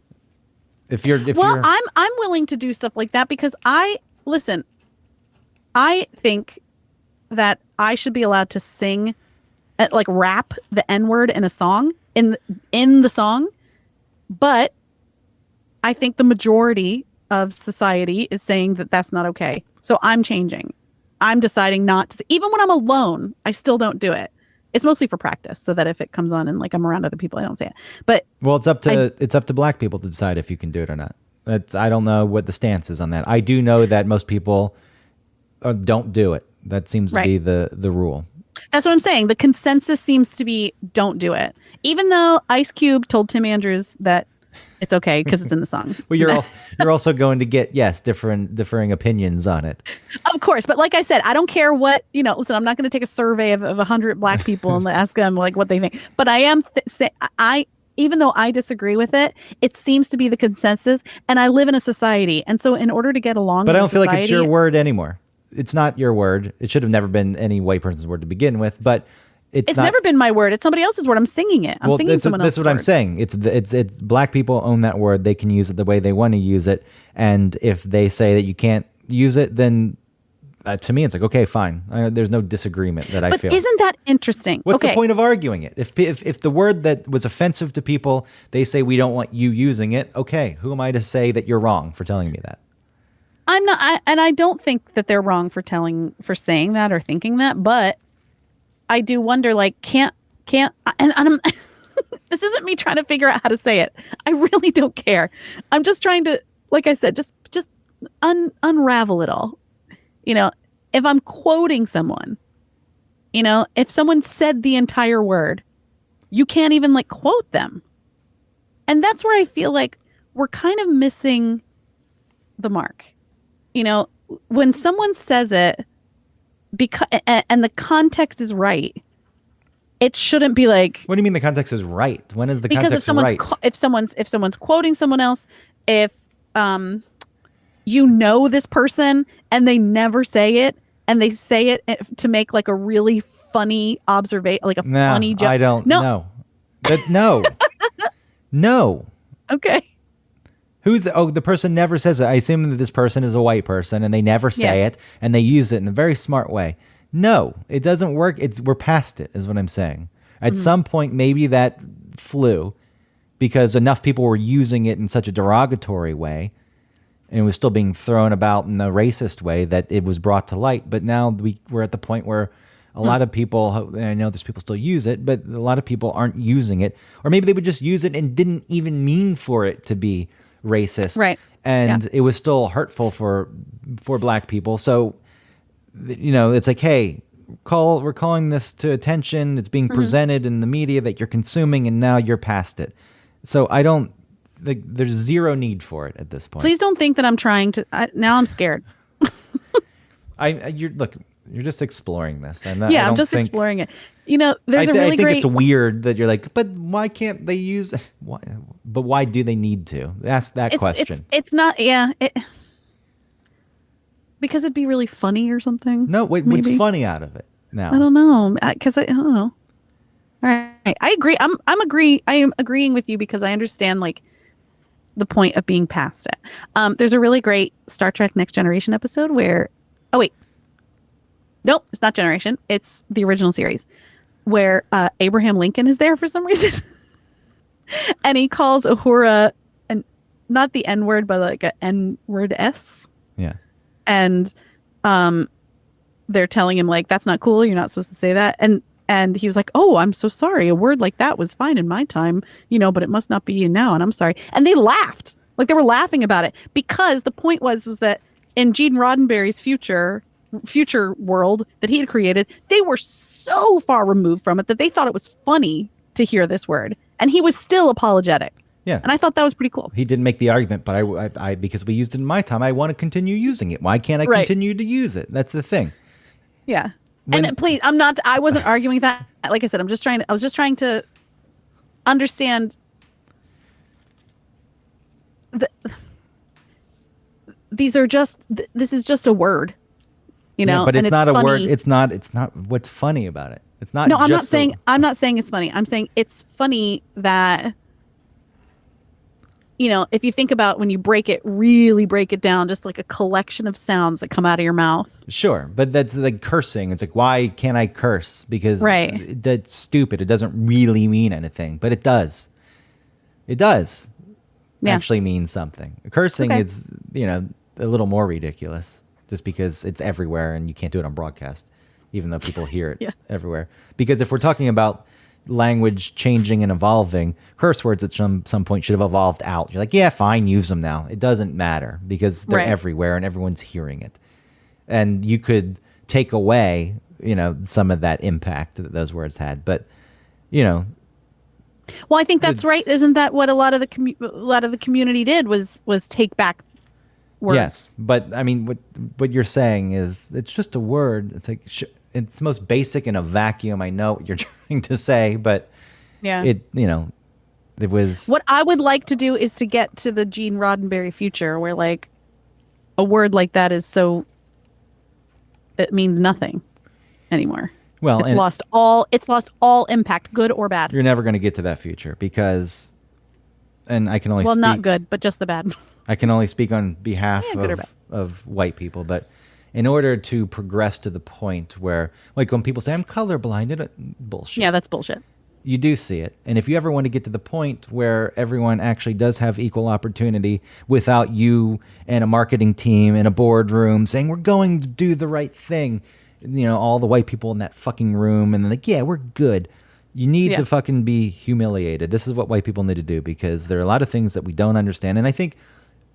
If you're I'm willing to do stuff like that because I think that I should be allowed to sing, like rap the N-word in a song in the song, but I think the majority of society is saying that that's not okay. So I'm changing. I'm deciding not to. Even when I'm alone, I still don't do it. It's mostly for practice, so that if it comes on and like I'm around other people, I don't say it. But it's up to black people to decide if you can do it or not. I don't know what the stance is on that. I do know that most people don't do it. That seems to be the rule. That's what I'm saying. The consensus seems to be don't do it. Even though Ice Cube told Tim Andrews that it's okay because it's in the song. Well, you're also going to get, differing opinions on it. Of course. But like I said, I don't care what, listen, I'm not going to take a survey of 100 black people and ask them like what they think. But I am even though I disagree with it, it seems to be the consensus. And I live in a society. And so in order to get along but with I don't feel society, like it's your word anymore. It's not your word. It should have never been any white person's word to begin with. But it's not, never been my word. It's somebody else's word. I'm singing it. I'm singing someone else's word. That's what I'm saying. It's black people own that word. They can use it the way they want to use it. And if they say that you can't use it, then to me, it's like, okay, fine. There's no disagreement that I But feel. isn't that interesting? What's okay. the point of arguing it? If the word that was offensive to people, they say we don't want you using it. Okay, who am I to say that you're wrong for telling me that? I'm not, and I don't think that they're wrong for saying that or thinking that, but I do wonder, like, can't, and I'm, this isn't me trying to figure out how to say it. I really don't care. I'm just trying to, like I said, just unravel it all. You know, if I'm quoting someone, you know, if someone said the entire word, you can't even like quote them. And that's where I feel like we're kind of missing the mark. You know, when someone says it because and the context is right, it shouldn't be like. What do you mean the context is right? When is the because context right? if someone's quoting someone else, if you know this person and they never say it and they say it to make like a really funny observation, like a funny joke. I don't know. No. No. Okay. The person never says it. I assume that this person is a white person and they never say it and they use it in a very smart way. No, it doesn't work. We're past it, is what I'm saying. At some point, maybe that flew because enough people were using it in such a derogatory way and it was still being thrown about in a racist way that it was brought to light. But now we're at the point where a lot of people, and I know there's people still use it, but a lot of people aren't using it. Or maybe they would just use it and didn't even mean for it to be racist. Right. And it was still hurtful for black people. So, you know, it's like, hey, we're calling this to attention. It's being presented in the media that you're consuming, and now you're past it. So there's zero need for it at this point. Please don't think that I'm trying to. Now I'm scared. You're just exploring this. I'm just exploring it. You know, there's a really I think great. it's weird that you're like, but why can't they use? But why do they need to? Ask that question. It's not. Yeah. Because it'd be really funny or something. No, wait. maybe. What's funny out of it now? I don't know. Because I don't know. All right. I agree. I am agreeing with you because I understand like the point of being past it. There's a really great Star Trek Next Generation episode where. Oh wait. Nope, it's not Generation. It's the original series where Abraham Lincoln is there for some reason. And he calls Uhura, and not the N word, but like a N word S. Yeah. And they're telling him like, that's not cool. You're not supposed to say that. And he was like, oh, I'm so sorry. A word like that was fine in my time, you know, but it must not be you now. And I'm sorry. And they laughed. Like they were laughing about it because the point was that in Gene Roddenberry's future world that he had created, they were so far removed from it that they thought it was funny to hear this word, and he was still apologetic. Yeah, and I thought that was pretty cool. He didn't make the argument, but I because we used it in my time, I want to continue using it. Why can't I continue to use it? That's the thing. Yeah, and please, I wasn't arguing that. Like I said, I was just trying to understand this is just a word. You know, but it's not a funny. word. It's not what's funny about it. It's not. No, I'm just not saying it's funny. I'm saying it's funny that, you know, if you think about when you really break it down, just like a collection of sounds that come out of your mouth. Sure, but that's like cursing. It's like, why can't I curse? Because that's stupid. It doesn't really mean anything, but it does. It does actually mean something. Cursing is, you know, a little more ridiculous. Just because it's everywhere and you can't do it on broadcast, even though people hear it everywhere. Because if we're talking about language changing and evolving, curse words at some point should have evolved out. You're like, yeah, fine, use them now. It doesn't matter because they're everywhere and everyone's hearing it. And you could take away, you know, some of that impact that those words had. But, you know. Well, I think that's right. Isn't that what a lot of the community did was take back words? Yes, but I mean, what you're saying is it's just a word. It's like it's most basic in a vacuum. I know what you're trying to say, but it was. What I would like to do is to get to the Gene Roddenberry future, where like a word like that is so it means nothing anymore. Well, it's lost all impact, good or bad. You're never going to get to that future because, and I can only not good, but just the bad. I can only speak on behalf of white people, but in order to progress to the point where, like when people say, I'm colorblind, bullshit. Yeah, that's bullshit. You do see it. And if you ever want to get to the point where everyone actually does have equal opportunity without you and a marketing team in a boardroom saying, we're going to do the right thing, you know, all the white people in that fucking room and they're like, yeah, we're good. You need to fucking be humiliated. This is what white people need to do because there are a lot of things that we don't understand. And I think,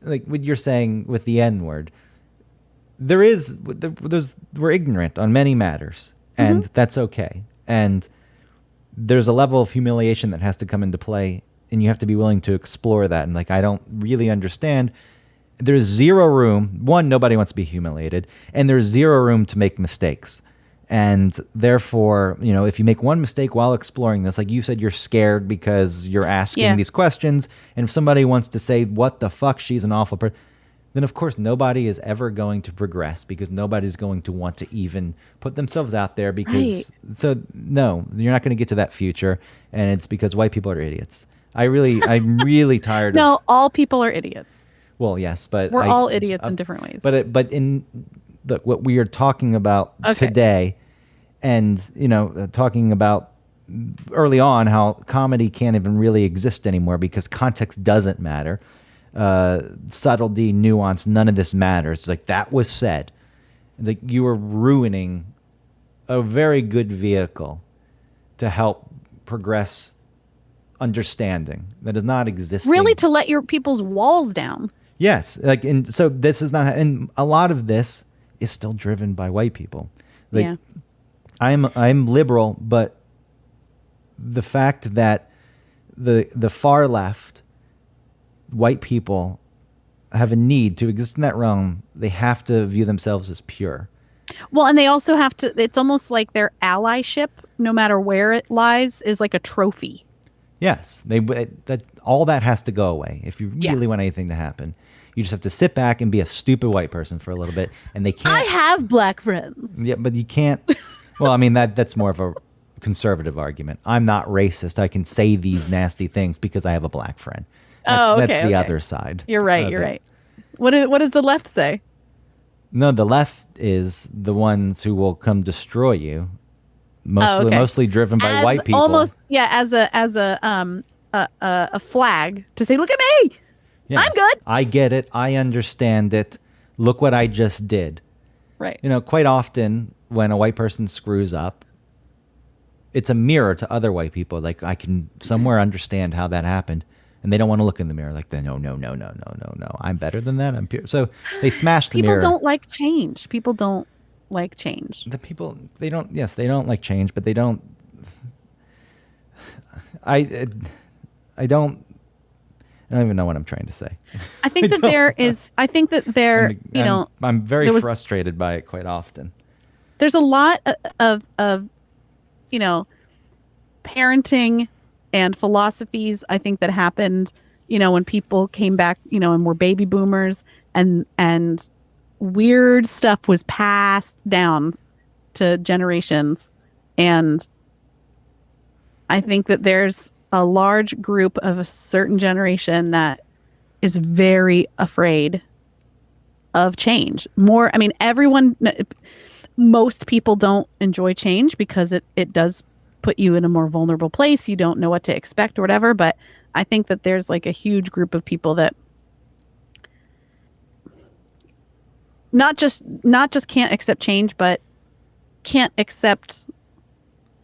like what you're saying with the N word, we're ignorant on many matters, and that's okay. And there's a level of humiliation that has to come into play, and you have to be willing to explore that. And like, I don't really understand. There's zero room. One, nobody wants to be humiliated, and there's zero room to make mistakes. And therefore, you know, if you make one mistake while exploring this, like you said, you're scared because you're asking these questions. And if somebody wants to say, what the fuck, she's an awful person, then of course nobody is ever going to progress because nobody's going to want to even put themselves out there because so no, you're not going to get to that future. And it's because white people are idiots. I'm really tired of. No, all people are idiots. Well, yes, but we're all idiots in different ways. But in what we are talking about today, and you know, talking about early on how comedy can't even really exist anymore because context doesn't matter. Subtlety, nuance, none of this matters. It's like that was said. It's like you were ruining a very good vehicle to help progress understanding that is not existing. Really, to let your people's walls down. Yes, like, and so this is not, and a lot of this is still driven by white people. Like, I'm liberal, but the fact that the far left, white people have a need to exist in that realm, they have to view themselves as pure. Well, and they also have to, it's almost like their allyship, no matter where it lies, is like a trophy. Yes, all that has to go away if you really want anything to happen. You just have to sit back and be a stupid white person for a little bit, and they can't. I have black friends. Yeah, but you can't. Well, I mean that's more of a conservative argument. I'm not racist. I can say these nasty things because I have a black friend. That's the other side. You're right. You're right. What does the left say? No, the left is the ones who will come destroy you. Mostly driven by white people. Almost, as a flag to say, look at me. Yes, I'm good. I get it. I understand it. Look what I just did. Right. You know, quite often when a white person screws up, it's a mirror to other white people. Like, I can somewhere understand how that happened. And they don't want to look in the mirror like, no. I'm better than that. I'm pure. So they smash the mirror. People don't like change. People don't like change. The people, they don't like change, but they don't. I don't even know what I'm trying to say. I think I'm very frustrated by it quite often. There's a lot of parenting and philosophies, I think, that happened, when people came back, and were baby boomers, and weird stuff was passed down to generations. And I think that there's a large group of a certain generation that is very afraid of change. Most people don't enjoy change because it does put you in a more vulnerable place. You don't know what to expect or whatever. But I think that there's like a huge group of people that not just can't accept change, but can't accept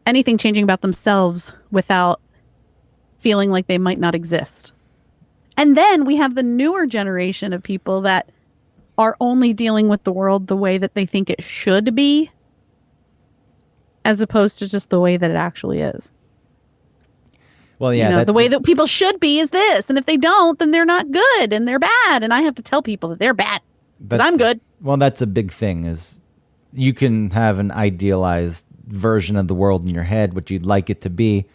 anything changing about themselves without feeling like they might not exist. And then we have the newer generation of people that are only dealing with the world the way that they think it should be, as opposed to just the way that it actually is. Well, yeah. The way that people should be is this. And if they don't, then they're not good and they're bad. And I have to tell people that they're bad because I'm good. Well, that's a big thing, is you can have an idealized version of the world in your head, what you'd like it to be.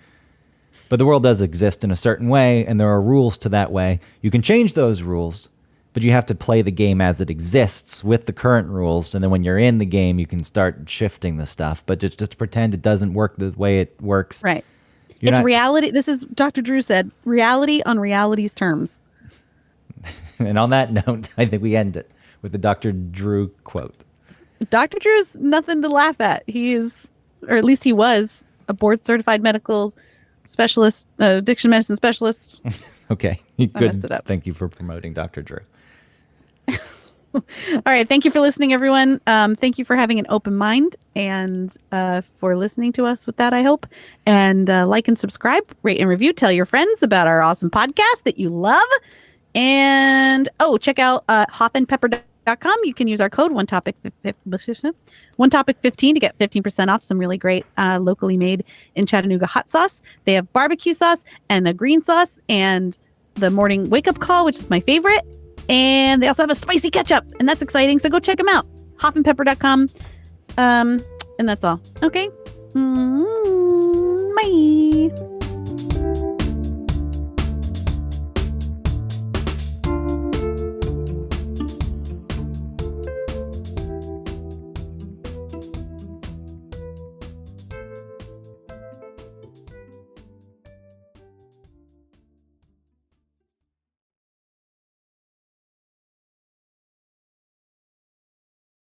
But the world does exist in a certain way, and there are rules to that way. You can change those rules, but you have to play the game as it exists with the current rules. And then when you're in the game, you can start shifting the stuff. But just pretend it doesn't work the way it works. Right. It's reality. This is, Dr. Drew said, reality on reality's terms. And on that note, I think we end it with the Dr. Drew quote. Dr. Drew's nothing to laugh at. He is, or at least he was, a board certified medical specialist, addiction medicine specialist. Okay. I messed it up. Thank you for promoting Dr. Drew. All right. Thank you for listening, everyone. Thank you for having an open mind and for listening to us with that, I hope. And like and subscribe, rate and review. Tell your friends about our awesome podcast that you love. And, check out hoffandpepper.com. You can use our code one topic 15 to get 15% off some really great locally made in Chattanooga hot sauce. They have barbecue sauce and a green sauce and the morning wake up call, which is my favorite. And they also have a spicy ketchup, and that's exciting. So go check them out. hoffandpepper.com. And that's all. Okay. Bye.